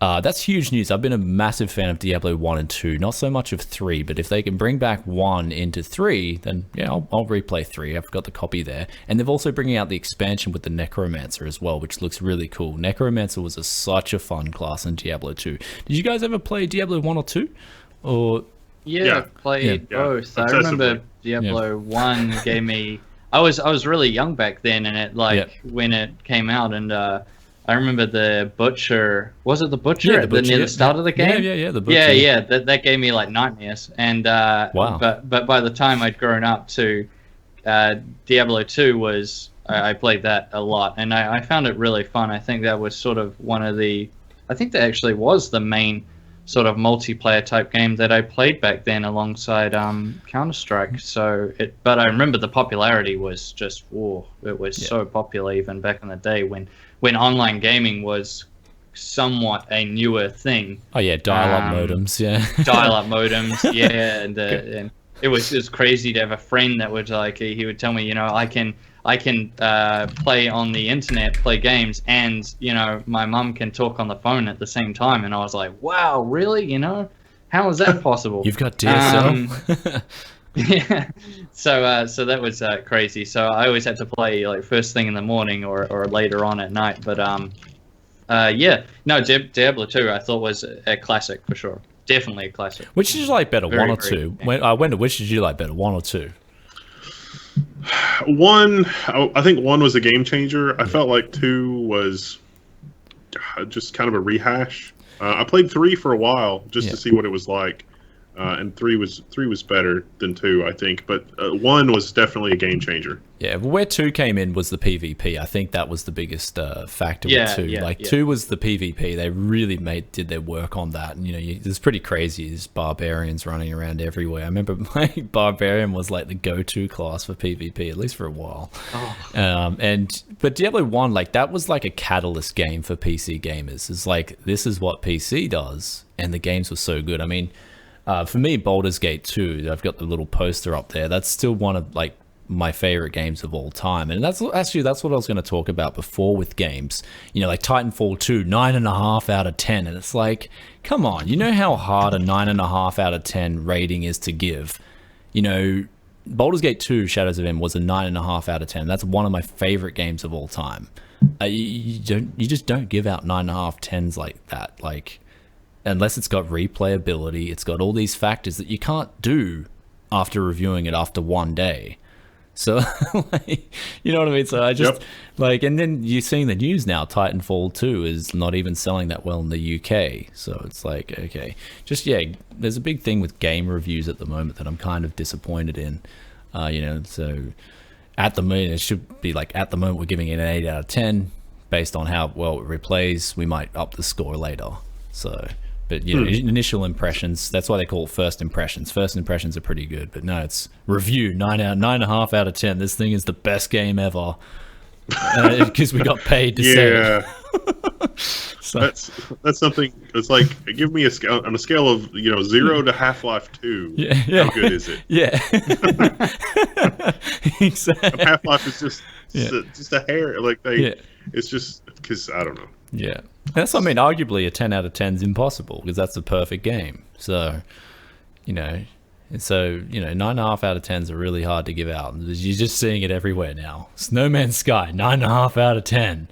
that's huge news. I've been a massive fan of Diablo 1 and 2, not so much of 3, but if they can bring back 1 into 3, then I'll replay 3. I've got the copy there. And they're also bringing out the expansion with the Necromancer as well, which looks really cool. Necromancer was such a fun class in Diablo 2. Did you guys ever play Diablo 1 or 2? Or... I played both. I remember Diablo 1 gave me... I was really young back then, and it when it came out, and I remember the Butcher. Was it the Butcher near the start of the game? Yeah, the Butcher. That gave me like nightmares. And wow. But by the time I'd grown up to Diablo 2 was I played that a lot, and I found it really fun. I think that was sort of one of the. I think that actually was the main sort of multiplayer type game that I played back then alongside Counter-Strike. But I remember the popularity was just it was so popular even back in the day when online gaming was somewhat a newer thing. Oh yeah, dial-up modems, dial-up modems, and it was crazy to have a friend that would he would tell me, I can play on the internet, play games, and my mum can talk on the phone at the same time. And I was like, wow, really? How is that possible? You've got DSL. Yeah. So that was crazy. So I always had to play like first thing in the morning or later on at night. But Diablo 2 I thought was a classic for sure. Definitely a classic. Which did you like better, 1 or 2? Wendell, which did you like better, 1 or 2? 1, I think 1 was a game changer. I felt like 2 was just kind of a rehash. I played 3 for a while just to see what it was like, and 3 was better than 2, I think. But 1 was definitely a game changer. Yeah, where 2 came in was the PvP. I think that was the biggest factor with 2. 2 was the PvP. They really did their work on that. And it's pretty crazy. There's barbarians running around everywhere. I remember my barbarian was like the go-to class for PvP, at least for a while. But Diablo 1, that was like a catalyst game for PC gamers. It's like, this is what PC does, and the games were so good. I mean, for me, Baldur's Gate 2, I've got the little poster up there. That's still one of my favorite games of all time, and that's what I was going to talk about before with games. Like Titanfall 2, 9.5 out of 10, and it's like, come on, how hard a 9.5 out of 10 rating is to give. Baldur's Gate 2, Shadows of M was a 9.5 out of 10. That's one of my favorite games of all time. You just don't give out 9.5 10s like that, unless it's got replayability. It's got all these factors that you can't do after reviewing it after one day. So, you know what I mean? So I just, and then you're seeing the news now, Titanfall 2 is not even selling that well in the UK. So it's like, okay. There's a big thing with game reviews at the moment that I'm kind of disappointed in. So at the moment, it should be at the moment, we're giving it an 8 out of 10 based on how well it replays. We might up the score later. So... But initial impressions, that's why they call it first impressions. First impressions are pretty good, but no, it's review, 9.5 out of 10. This thing is the best game ever. Because we got paid to say it. So that's something. It's like, give me a scale on a scale of 0 to Half-Life 2. yeah. How good is it? Yeah. Exactly. Half-Life is just a hair. Like it's just because I don't know. Yeah, that's what I mean. Arguably, a 10 out of 10 is impossible because that's a perfect game. So, 9.5 out of 10s are really hard to give out. You're just seeing it everywhere now. It's No Man's Sky, 9.5 out of 10.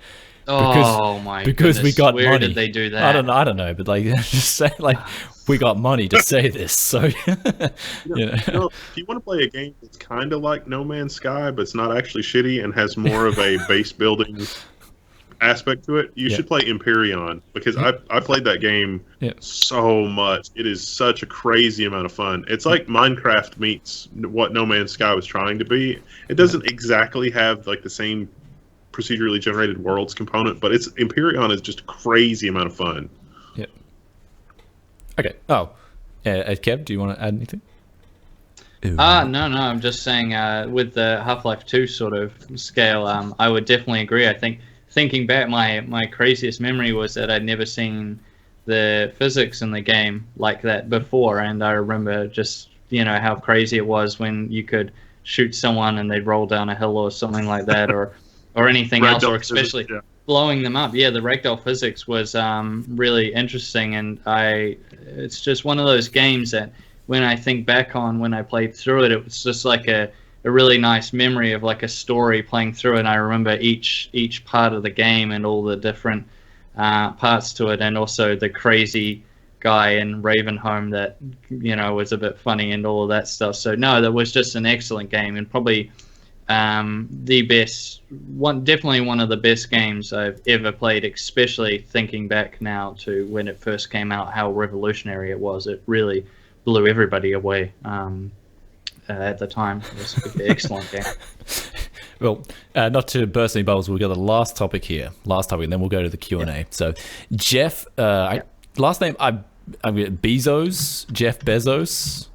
Because we got Where money. did they do that? I don't know, but like, just say like, we got money to say this. So, if you want to play a game that's kind of like No Man's Sky, but it's not actually shitty and has more of a base building aspect to it, you should play Empyrean, because I played that game so much. It is such a crazy amount of fun. It's like Minecraft meets what No Man's Sky was trying to be. It doesn't exactly have like the same procedurally generated worlds component, but Empyrean is just a crazy amount of fun. Yep. Okay. Oh, Kev, do you want to add anything? No, I'm just saying with the Half-Life 2 sort of scale, I would definitely agree. I think thinking back, my craziest memory was that I'd never seen the physics in the game like that before, and I remember just how crazy it was when you could shoot someone and they'd roll down a hill or something like that, or anything else, or especially blowing them up. Yeah, the ragdoll physics was really interesting, and it's just one of those games that when I think back on when I played through it, it was just like a really nice memory of like a story playing through it. And I remember each part of the game and all the different parts to it, and also the crazy guy in Ravenholm that was a bit funny and all of that stuff. So no, that was just an excellent game, and probably the best one, definitely one of the best games I've ever played, especially thinking back now to when it first came out, how revolutionary it was. It really blew everybody away at the time. It was an excellent game. Well, not to burst any bubbles, we've got the last topic here, and then we'll go to the Q&A. So Jeff, last name, I'm Bezos, Jeff Bezos.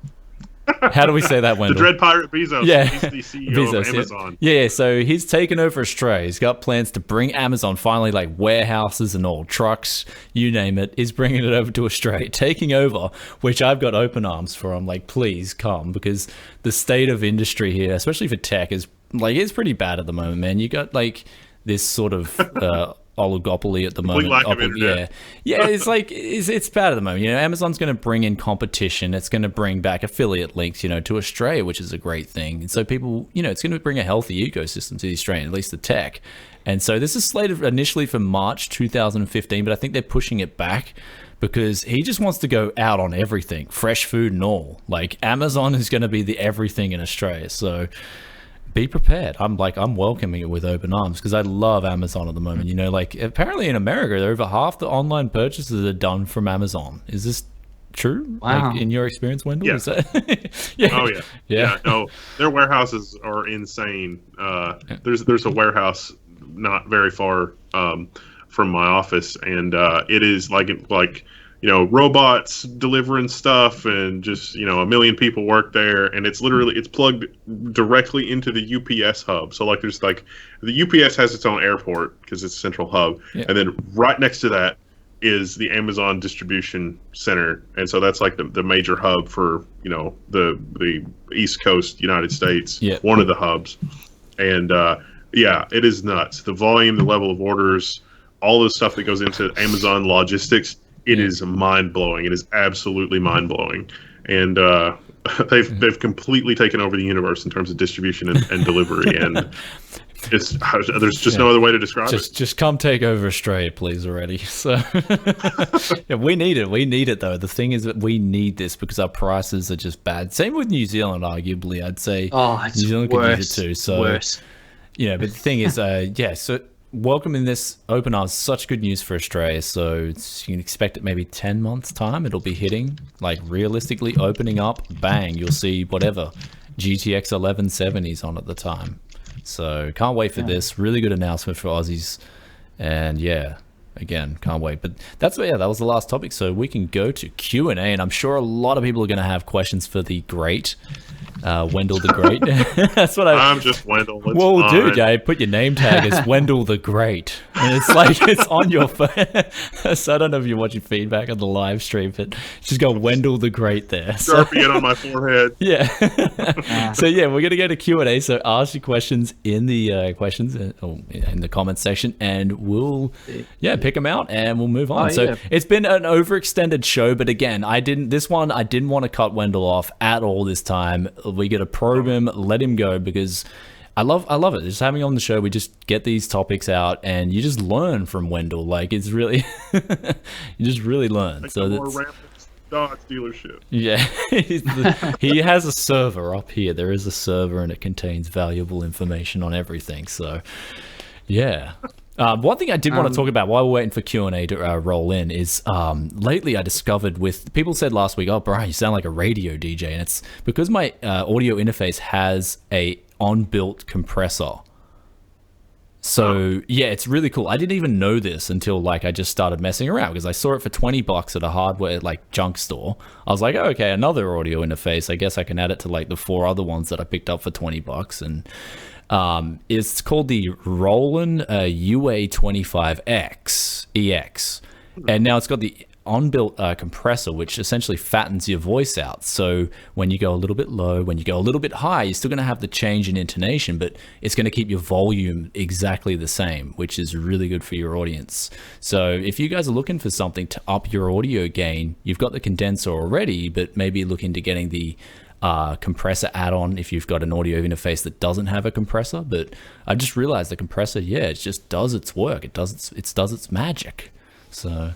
How do we say that, Wendell? The Dread Pirate Bezos. Yeah. He's the CEO of Amazon. Yeah, so he's taken over Australia. He's got plans to bring Amazon finally, like warehouses and all, trucks, you name it. He's bringing it over to Australia, taking over, which I've got open arms for. I'm like, please come, because the state of industry here, especially for tech, is like, it's pretty bad at the moment, man. You got like this sort of oligopoly at the moment. Lack of internet. Yeah, it's like it's bad at the moment. Amazon's going to bring in competition. It's going to bring back affiliate links, to Australia, which is a great thing. And so people, it's going to bring a healthy ecosystem to the Australian, at least the tech. And so this is slated initially for March 2015, but I think they're pushing it back because he just wants to go out on everything, fresh food and all. Like, Amazon is going to be the everything in Australia. So be prepared. I'm welcoming it with open arms, because I love Amazon at the moment. Like, apparently in America, over half the online purchases are done from Amazon. Is this true? Wow. Like, in your experience, Wendell? Yeah. Is that... yeah. Oh yeah. No, their warehouses are insane. There's a warehouse not very far from my office, and it is like robots delivering stuff, and just a million people work there, and it's plugged directly into the UPS hub. So like there's like the UPS has its own airport because it's a central hub, and then right next to that is the Amazon distribution center, and so that's like the major hub for the East Coast United States, one of the hubs, and it is nuts. The volume, the level of orders, all the stuff that goes into Amazon logistics. It is mind-blowing. It is absolutely mind-blowing. And they've completely taken over the universe in terms of distribution and delivery. And there's just no other way to describe it. Just come take over Australia, please, already. So we need it. We need it, though. The thing is that we need this because our prices are just bad. Same with New Zealand, arguably. I'd say it's New Zealand worse, could use it too. So, worse. But the thing is, so welcoming this open arms, such good news for Australia. So you can expect it maybe 10 months time. It'll be hitting, like, realistically opening up, bang, you'll see whatever GTX 1170s on at the time. So can't wait for this. Really good announcement for Aussies. And again, can't wait. But that was the last topic. So we can go to Q&A, and I'm sure a lot of people are going to have questions for the great Wendell the Great. That's what I'm just Wendell. Well, dude, I put your name tag as Wendell the Great. And it's like, it's on your phone. So I don't know if you're watching feedback on the live stream, but just go Wendell the Great there. Sharpie it on my forehead. Yeah. So yeah, we're going to go to Q&A. So ask your questions in the questions in the comments section, and we'll pick them out and we'll move on. It's been an overextended show, but again, I didn't want to cut Wendell off at all this time. We got to probe him, let him go, because I love it. Just having him on the show, we just get these topics out, and you just learn from Wendell. Like, it's really, you just really learn. Like so more rampant Dodge dealership. Yeah, he has a server up here. There is a server, and it contains valuable information on everything. So, yeah. One thing I did want to talk about while we're waiting for Q&A to roll in is lately I discovered people said last week, oh, Brian, you sound like a radio DJ. And it's because my audio interface has a on-built compressor. So, yeah, it's really cool. I didn't even know this until, I just started messing around, because I saw it for $20 at a hardware, junk store. I was like, oh, okay, another audio interface. I guess I can add it to, the 4 other ones that I picked up for $20. And it's called the Roland UA25X EX, and now it's got the on-built compressor, which essentially fattens your voice out. So when you go a little bit low, when you go a little bit high, you're still going to have the change in intonation, but it's going to keep your volume exactly the same, which is really good for your audience. So if you guys are looking for something to up your audio gain, you've got the condenser already, but maybe look into getting the compressor add-on if you've got an audio interface that doesn't have a compressor. But I just realized the compressor, it just does its work. It does its magic. So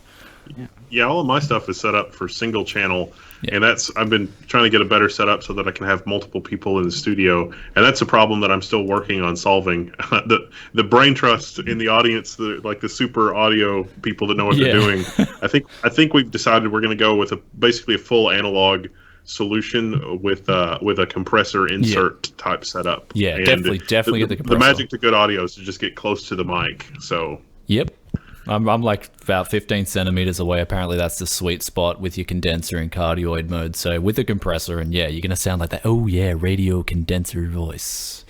yeah, all of my stuff is set up for single channel, and I've been trying to get a better setup so that I can have multiple people in the studio, and that's a problem that I'm still working on solving. The brain trust in the audience, the super audio people that know what they're doing. I think we've decided we're going to go with basically a full analog solution with a compressor insert type setup. Yeah, and definitely get the compressor. The magic to good audio is to just get close to the mic. So I'm about 15 centimeters away. Apparently that's the sweet spot with your condenser in cardioid mode. So with the compressor, and you're gonna sound like that. Oh yeah, radio condenser voice.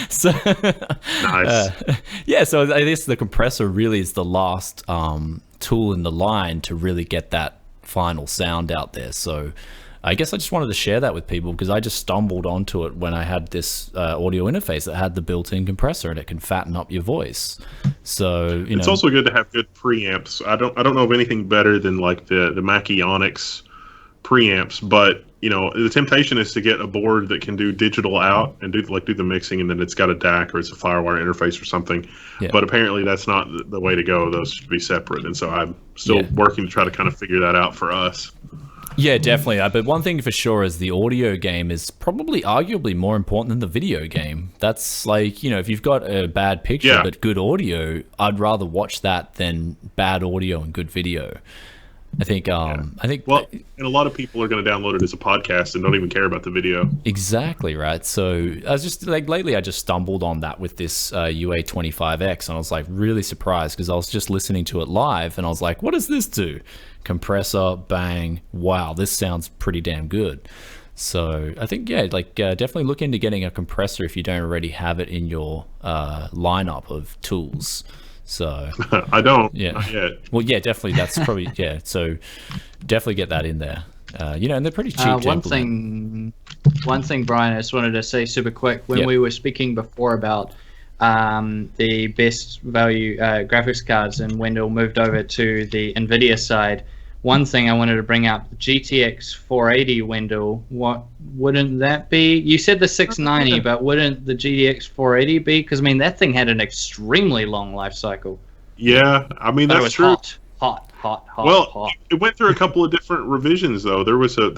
So nice. So I guess the compressor really is the last tool in the line to really get that final sound out there. So I guess I just wanted to share that with people, because I just stumbled onto it when I had this audio interface that had the built-in compressor, and it can fatten up your voice. So it's also good to have good preamps. I don't know of anything better than the Mackie Onyx preamps, but the temptation is to get a board that can do digital out and do the mixing, and then it's got a DAC or it's a Firewire interface or something. But apparently that's not the way to go. Those should be separate, and so I'm still working to try to kind of figure that out for us. Yeah, definitely. But one thing for sure is the audio game is probably arguably more important than the video game. That's if you've got a bad picture but good audio, I'd rather watch that than bad audio and good video. I think and a lot of people are going to download it as a podcast and don't even care about the video. Exactly right. So I was just lately I just stumbled on that with this UA25X, and I was really surprised, because I was just listening to it live and I was like, what does this do? Compressor, bang, wow, this sounds pretty damn good. So I think definitely look into getting a compressor if you don't already have it in your lineup of tools. So I don't. Yeah. Not yet. Well, definitely. That's probably So definitely get that in there. And they're pretty cheap. One thing, Brian, I just wanted to say super quick. When we were speaking before about the best value graphics cards, and Wendell moved over to the Nvidia side, one thing I wanted to bring up, the GTX 480, Wendell, what wouldn't that be? You said the 690, but wouldn't the GTX 480 be? Because that thing had an extremely long life cycle. Yeah, that's true. Hot. Well, it went through a couple of different revisions though. There was a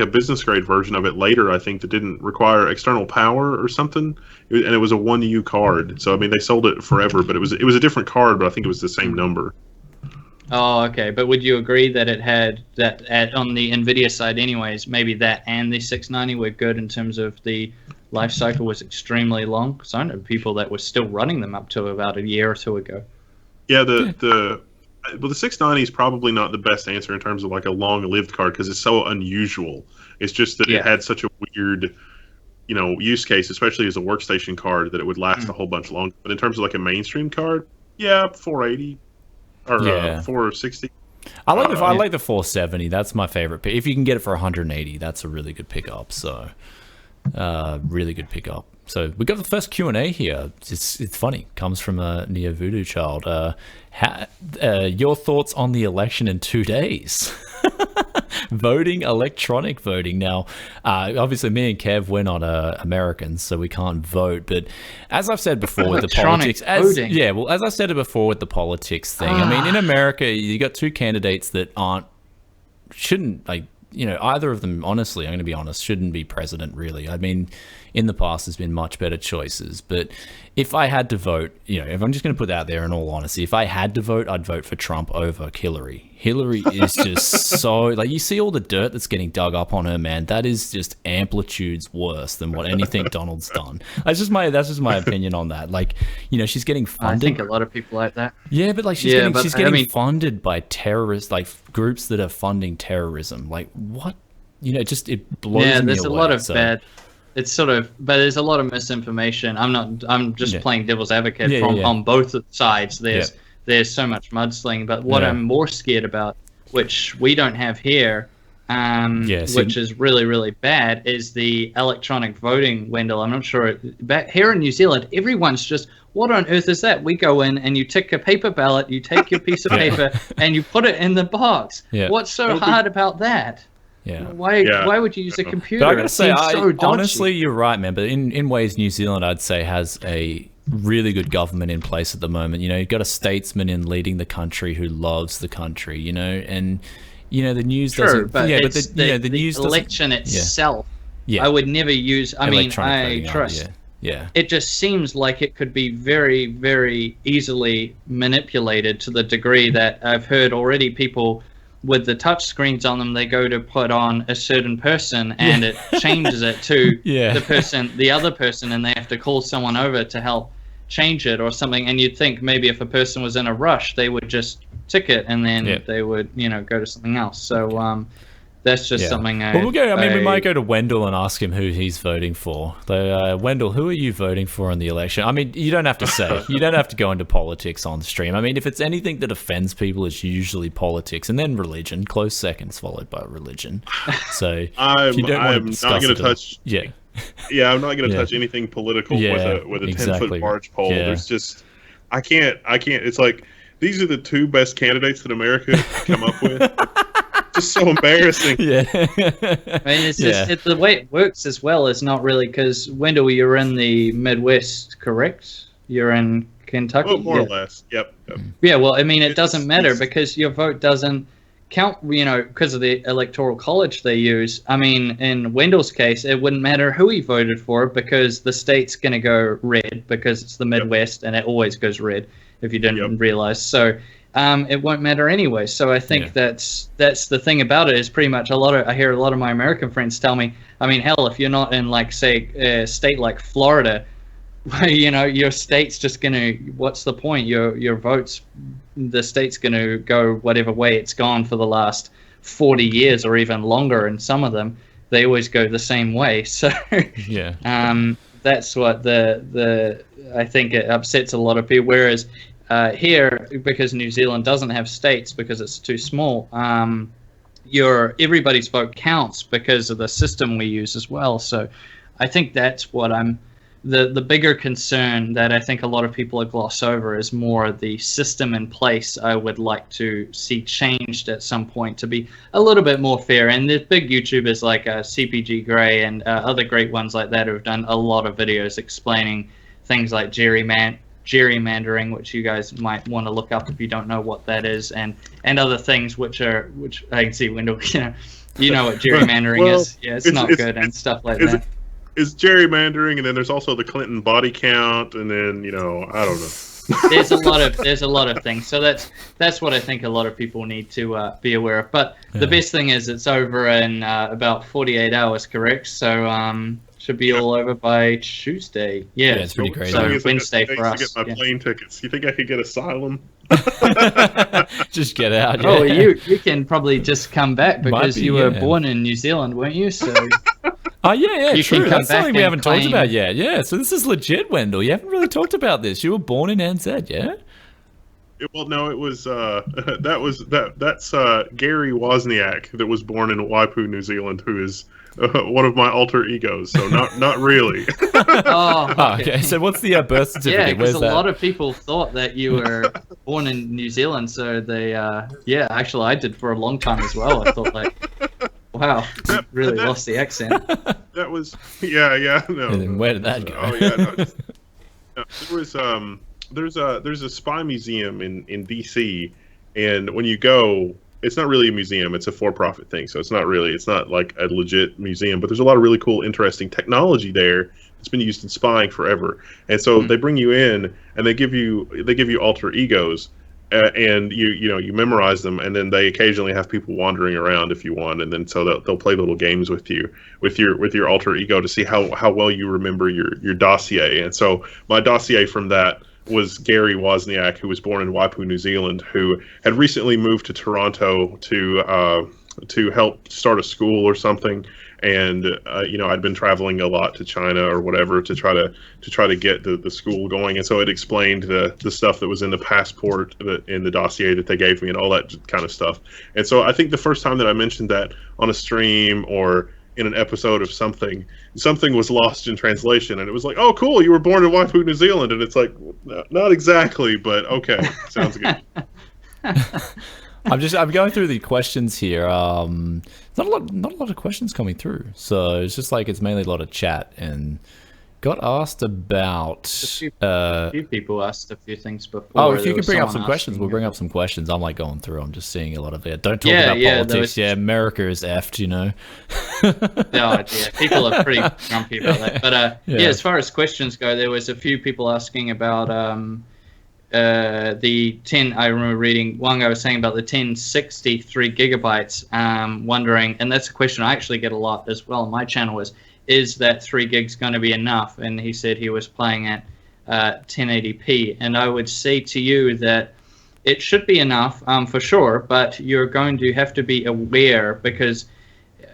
business grade version of it later, I think, that didn't require external power or something, and it was a 1U card. So they sold it forever, but it was a different card, but I think it was the same number. Oh, okay. But would you agree that it had that on the Nvidia side, anyways? Maybe that and the 690 were good in terms of the life cycle was extremely long. Because I know people that were still running them up to about a year or two ago. Yeah, the Well, the 690 is probably not the best answer in terms of like a long-lived card because it's so unusual. It's just that it had such a weird, use case, especially as a workstation card, that it would last a whole bunch longer. But in terms of like a mainstream card, 480 or 460. I like the 470. That's my favorite pick. If you can get it for 180, that's a really good pickup. So, really good pickup. So we got the first Q&A here. It's funny. Comes from a Neo Voodoo Child. Your thoughts on the election in 2 days? Voting, electronic voting. Now, obviously, me and Kev, we're not Americans, so we can't vote. But as I've said before with the politics, as I said it before with the politics thing. I mean, in America, you got two candidates that shouldn't either of them. Honestly, I'm going to be honest, shouldn't be president. Really, I mean, in the past, there's been much better choices. But if I had to vote, if I'm just going to put that out there in all honesty, if I had to vote, I'd vote for Trump over Hillary. Hillary is just so, you see all the dirt that's getting dug up on her, man. That is just amplitudes worse than what anything Donald's done. That's just my opinion on that. She's getting funded. I think a lot of people like that. Yeah, but she's getting funded by terrorists, groups that are funding terrorism. What? It blows me away. There's a lot of bad. It's but there's a lot of misinformation. I'm just playing devil's advocate on both sides. There's so much mudslinging, but what I'm more scared about, which we don't have here, which is really, really bad, is the electronic voting, Wendell. I'm not sure. Back here in New Zealand, everyone's just, what on earth is that? We go in and you tick a paper ballot, you take your piece of paper and you put it in the box. Yeah. What's so hard about that? Yeah. Why would you use a computer? But I gotta say, honestly, you're right, man. But in ways, New Zealand, I'd say, has a really good government in place at the moment. You've got a statesman in leading the country who loves the country. And the news doesn't. But the news election itself. Yeah. I would never use. I trust. Yeah. It just seems like it could be very, very easily manipulated to the degree that I've heard already people with the touch screens on them, they go to put on a certain person and it changes it to the other person, and they have to call someone over to help change it or something. And you'd think maybe if a person was in a rush, they would just tick it and then they would, go to something else. So that's just something we might go to Wendell and ask him who he's voting for. Wendell, who are you voting for in the election? I mean, you don't have to say. You don't have to go into politics on stream. I mean, if it's anything that offends people, it's usually politics and then religion, close seconds followed by religion. So I'm not going to touch. Yeah, I'm not going to touch anything political with a 10-foot barge pole. There's just I can't. It's like these are the two best candidates that America can come up with. Just so embarrassing. Yeah. I mean, it's just the way it works as well is not really, because Wendell, you're in the Midwest, correct? You're in Kentucky. Oh, more or less. Yep. Yeah. Well, I mean, it doesn't matter because your vote doesn't count. Because of the electoral college they use. I mean, in Wendell's case, it wouldn't matter who he voted for because the state's going to go red because it's the Midwest and it always goes red. If you didn't realize, so. It won't matter anyway. So I think that's the thing about it is pretty much I hear a lot of my American friends tell me, I mean, hell, if you're not in say a state like Florida, your state's just gonna, what's the point? Your votes, the state's gonna go whatever way it's gone for the last 40 years or even longer, and some of them they always go the same way. So that's what I think it upsets a lot of people. Whereas here, because New Zealand doesn't have states because it's too small, everybody's vote counts because of the system we use as well. So I think that's what the bigger concern that I think a lot of people gloss over is more the system in place. I would like to see changed at some point to be a little bit more fair. And there's big YouTubers like CPG Grey and other great ones like that who have done a lot of videos explaining things like gerrymandering, which you guys might want to look up if you don't know what that is, and other things which I can see Wendell, you know what gerrymandering is. Yeah, it's not good and stuff like that. It's gerrymandering, and then there's also the Clinton body count, and then I don't know. there's a lot of things. So that's what I think a lot of people need to be aware of. But the best thing is it's over in about 48 hours, correct? So should be all over by Tuesday. Yeah, it's pretty crazy. So Wednesday for us. To get my plane tickets. You think I could get asylum? Just get out. Oh, you can probably just come back because you were born in New Zealand, weren't you? So. Oh, yeah, you true. That's something we haven't claim... talked about yet. Yeah, so this is legit, Wendell. You haven't really talked about this. You were born in NZ, yeah? Well, no, it was that's Gary Wozniak that was born in Waipu, New Zealand, who is one of my alter egos. So not really. Okay. So what's the birth certificate? Yeah, because a lot of people thought that you were born in New Zealand. So they, actually, I did for a long time as well. I thought wow, really lost the accent. That was no. And then where did that go? Oh yeah, no, there was there's a spy museum in DC, and when you go, it's not really a museum, it's a for-profit thing, so it's not like a legit museum, but there's a lot of really cool, interesting technology there that's been used in spying forever. And so they bring you in and they give you alter egos, and you memorize them, and then they occasionally have people wandering around if you want, and then so they'll play little games with you with your alter ego to see how well you remember your dossier. And so my dossier from that was Gary Wozniak, who was born in Waipu, New Zealand, who had recently moved to Toronto to help start a school or something. And I'd been traveling a lot to China or whatever to try to get the school going, and so it explained the stuff that was in the passport, in the dossier that they gave me, and all that kind of stuff. And so I think the first time that I mentioned that on a stream or in an episode of something was lost in translation, and it was like, oh cool, you were born in Waipu, New Zealand, and it's like, not exactly, but okay, sounds good. I'm going through the questions here. Not a lot of questions coming through, so it's just like it's mainly a lot of chat. And got asked about a few people asked a few things before. Oh, if you could bring up some questions, we'll bring up some questions. I'm like going through. I'm just seeing a lot of it. Don't talk about politics. Yeah, America is effed, people are pretty grumpy about that. But as far as questions go, there was a few people asking about the 10. I remember reading one guy was saying about the 1063 gigabytes, wondering, and that's a question I actually get a lot as well on my channel, is that 3 gigs going to be enough? And he said he was playing at 1080p, and I would say to you that it should be enough for sure, but you're going to have to be aware, because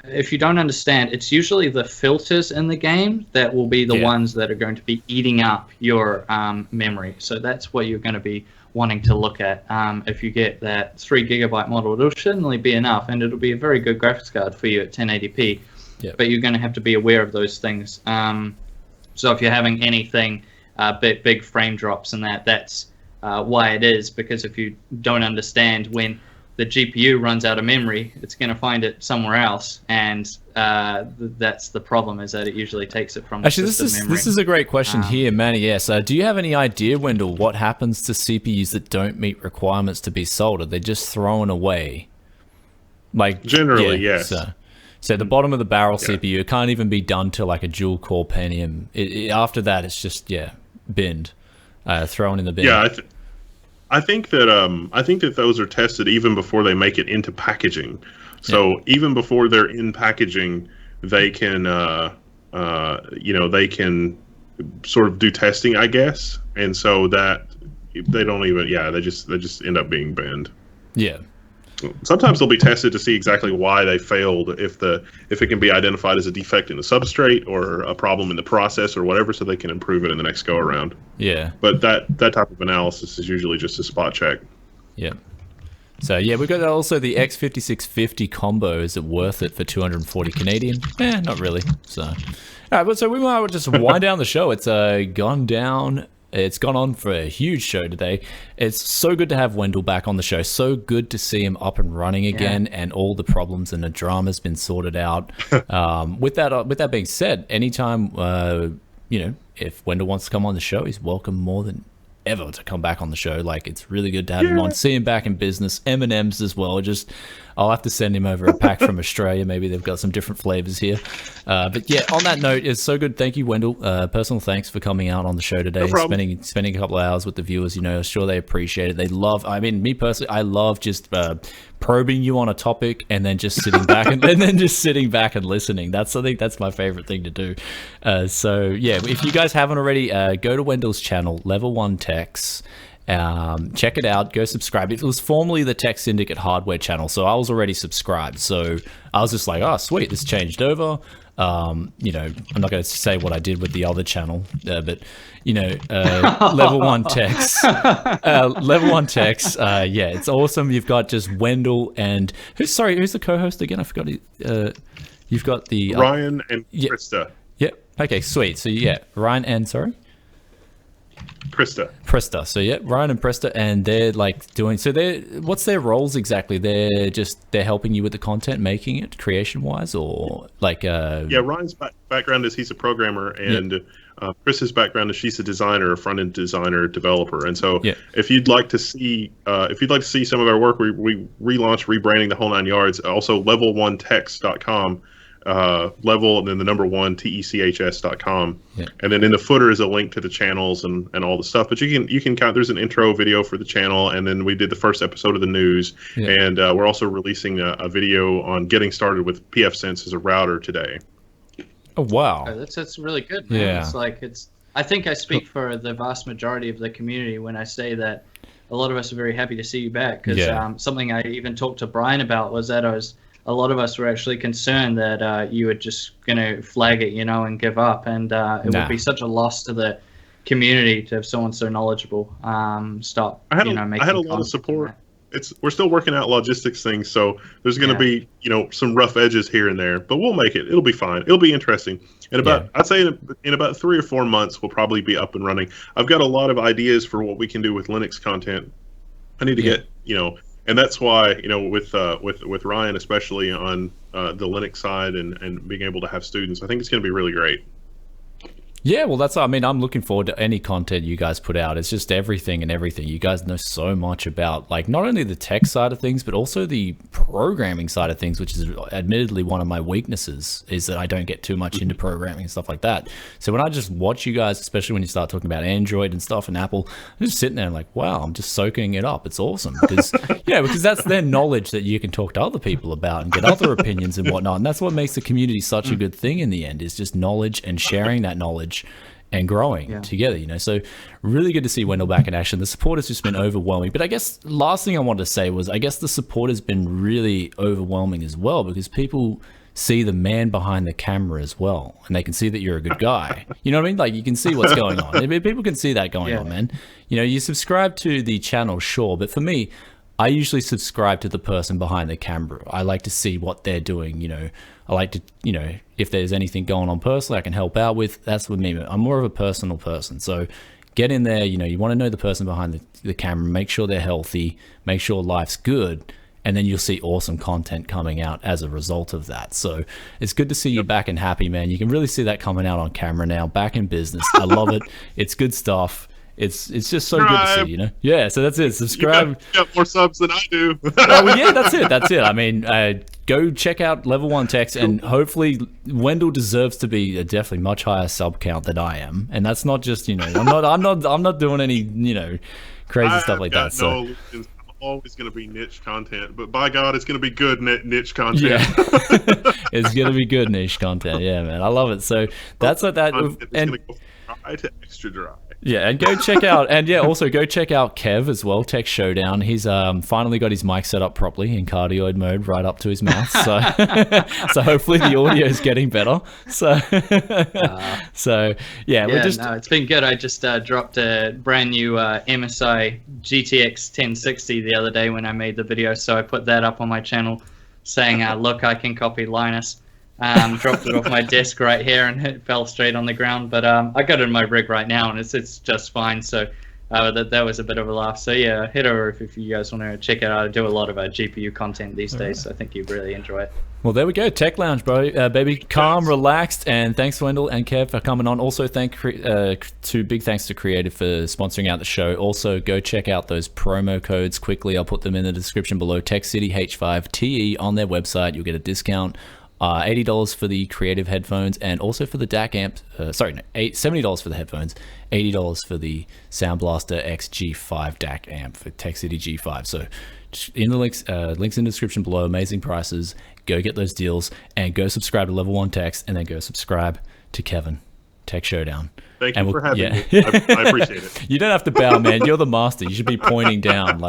if you don't understand, it's usually the filters in the game that will be the ones that are going to be eating up your memory. So that's what you're going to be wanting to look at. If you get that 3 gigabyte model, it'll certainly be enough, and it'll be a very good graphics card for you at 1080p. But you're going to have to be aware of those things. So if you're having anything, big frame drops and that's why it is, because if you don't understand when the GPU runs out of memory, it's going to find it somewhere else, and that's the problem, is that it usually takes it from the system memory. This is a great question here, Manny. Yes. Do you have any idea, Wendell, what happens to CPUs that don't meet requirements to be sold? Are they just thrown away? Like generally, yes. So the bottom of the barrel CPU, it can't even be done to like a dual core Pentium. After that, it's just binned, thrown in the bin. Yeah, I think that those are tested even before they make it into packaging. So even before they're in packaging, they can they can sort of do testing, I guess. And so that they don't even they just end up being banned. Yeah. Sometimes they'll be tested to see exactly why they failed, if it can be identified as a defect in the substrate or a problem in the process or whatever, so they can improve it in the next go around. Yeah. But that type of analysis is usually just a spot check. Yeah. So we've got also the X5650 combo. Is it worth it for 240 Canadian? Not really. So, all right, but so we might just wind down the show. It's gone down. It's gone on for a huge show today. It's so good to have Wendell back on the show. So good to see him up and running again, and all the problems and the drama's been sorted out. With that being said, anytime if Wendell wants to come on the show, he's welcome more than ever to come back on the show. Like, it's really good to have him on. See him back in business. M&Ms as well. I'll have to send him over a pack from Australia. Maybe they've got some different flavors here. But yeah, on that note, it's so good. Thank you, Wendell. Personal thanks for coming out on the show today. No spending a couple of hours with the viewers. I'm sure they appreciate it. They love, me personally, I love just probing you on a topic and then just sitting back and then just sitting back and listening. I think that's my favorite thing to do. So yeah, if you guys haven't already, go to Wendell's channel, Level1Techs. Check it out. Go subscribe. It was formerly the Tech Syndicate Hardware channel, so I was already subscribed. So I was just like, oh, sweet, this changed over. I'm not going to say what I did with the other channel, but Level1Techs, Level1Techs. Yeah, it's awesome. You've got just Wendell and who's the co-host again? I forgot. You've got the Ryan and Krista. Yeah. Okay. Sweet. So Ryan and Presta. So Ryan and Presta, and they're like doing. So what's their roles exactly? They're helping you with the content, making it creation wise, or like. Ryan's background is he's a programmer, and Krista's background is she's a designer, a front end designer, developer. And so if you'd like to see some of our work, we rebranding the whole 9 yards. Also, level1techs.com. Level and then the number 1 techs.com, and then in the footer is a link to the channels and all the stuff. But you can count. There's an intro video for the channel, and then we did the first episode of the news, and we're also releasing a video on getting started with pfSense as a router today. Oh wow, that's really good, man. Yeah, I think I speak for the vast majority of the community when I say that a lot of us are very happy to see you back, because something I even talked to Brian about was that a lot of us were actually concerned that you were just going to flag it, and give up. And it would be such a loss to the community to have someone so knowledgeable stop. I had a lot of support. We're still working out logistics things, so there's going to be some rough edges here and there, but we'll make it. It'll be fine. It'll be interesting. And I'd say in about 3 or 4 months we'll probably be up and running. I've got a lot of ideas for what we can do with Linux content. I need to get and that's why, with Ryan, especially on the Linux side and being able to have students, I think it's going to be really great. Yeah, well, I'm looking forward to any content you guys put out. It's just everything. You guys know so much about, like, not only the tech side of things, but also the programming side of things, which is admittedly one of my weaknesses, is that I don't get too much into programming and stuff like that. So when I just watch you guys, especially when you start talking about Android and stuff and Apple, I'm just sitting there and like, wow, I'm just soaking it up. It's awesome. Because, because that's their knowledge that you can talk to other people about and get other opinions and whatnot. And that's what makes the community such a good thing in the end, is just knowledge and sharing that knowledge and growing together, So really good to see Wendell back in action. The support has just been overwhelming. But I guess last thing I wanted to say was, I guess the support has been really overwhelming as well, because people see the man behind the camera as well, and they can see that you're a good guy. You know what I mean? Like, you can see what's going on. People can see that going on, man. You subscribe to the channel, sure, but for me, I usually subscribe to the person behind the camera. I like to see what they're doing, I like to, if there's anything going on personally I can help out with, that's with me. I'm more of a personal person. So get in there, you want to know the person behind the camera, make sure they're healthy, make sure life's good, and then you'll see awesome content coming out as a result of that. So it's good to see you back and happy, man. You can really see that coming out on camera now, back in business. I love it. It's good stuff. It's just so good to see, Yeah, so that's it. Subscribe. You got more subs than I do. That's it. Go check out Level1Techs, and hopefully Wendell deserves to be a definitely much higher sub count than I am. And that's not just, I'm not doing any, crazy stuff like that. So I'm always going to be niche content, but by God, it's going to be good niche content. Yeah, it's going to be good niche content. Yeah, man, I love it. So that's what that. It's going to go from dry to extra dry. Yeah, and go check out, also go check out Kev as well, Tech Showdown. He's finally got his mic set up properly in cardioid mode right up to his mouth. So so hopefully the audio is getting better. So it's been good. I just dropped a brand new MSI GTX 1060 the other day when I made the video. So I put that up on my channel saying, look, I can copy Linus. Dropped it off my desk right here, and it fell straight on the ground. But I got it in my rig right now, and it's just fine. So that was a bit of a laugh. So yeah, head over if you guys want to check it out. I do a lot of GPU content these days, so I think you'd really enjoy it. Well, there we go. Tech Lounge, bro. Baby, calm, relaxed, and thanks Wendell and Kev for coming on. Also, big thanks to Creative for sponsoring out the show. Also, go check out those promo codes quickly. I'll put them in the description below. TechCityH5TE on their website. You'll get a discount. $80 for the Creative headphones, and also for the DAC amp. $70 for the headphones, $80 for the Sound Blaster X G5 DAC amp for Tech City G5. So in the links in the description below, amazing prices. Go get those deals, and go subscribe to Level1Techs, and then go subscribe to Kevin. Tech Showdown. Thank you for having me. I appreciate it. You don't have to bow, man. You're the master. You should be pointing down,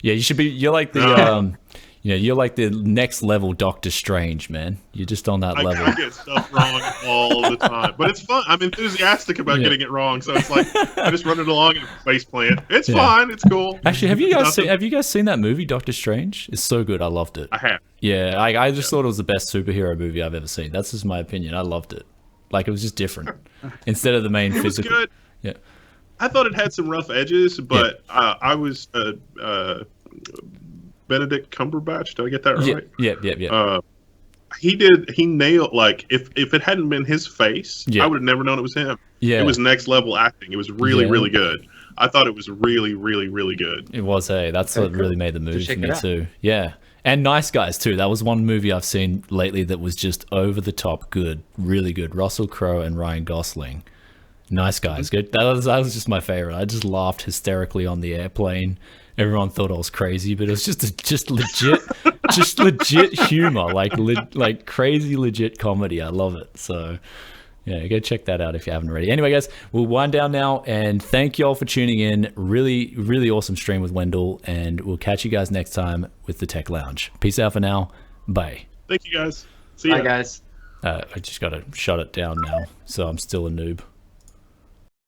you should be. You're like the, you're like the next level Doctor Strange, man. You're just on that level. I get stuff wrong all the time, but it's fun. I'm enthusiastic about getting it wrong, so it's like I just run it along and face plant. It's fine. It's cool. Actually, have you guys seen that movie Doctor Strange? It's so good. I loved it. I have. Yeah, I just thought it was the best superhero movie I've ever seen. That's just my opinion. I loved it. Like, it was just different. Instead of the main physical. It was good. Yeah. I thought it had some rough edges, but I was Benedict Cumberbatch. Did I get that right? Yeah. He nailed, like, if it hadn't been his face, I would have never known it was him. Yeah. It was next level acting. It was really, really good. I thought it was really, really, really good. It was, that's what really made the movie for me too. Yeah. And Nice Guys too. That was one movie I've seen lately that was just over the top good, really good. Russell Crowe and Ryan Gosling. Nice Guys, good. That was just my favorite. I just laughed hysterically on the airplane. Everyone thought I was crazy, but it was just legit humor, like crazy legit comedy. I love it. So yeah, go check that out if you haven't already. Anyway, guys, we'll wind down now, and thank you all for tuning in. Really, really awesome stream with Wendell, and we'll catch you guys next time with the Tech Lounge. Peace out for now. Bye. Thank you, guys. See ya. Bye, guys. I just got to shut it down now, so I'm still a noob.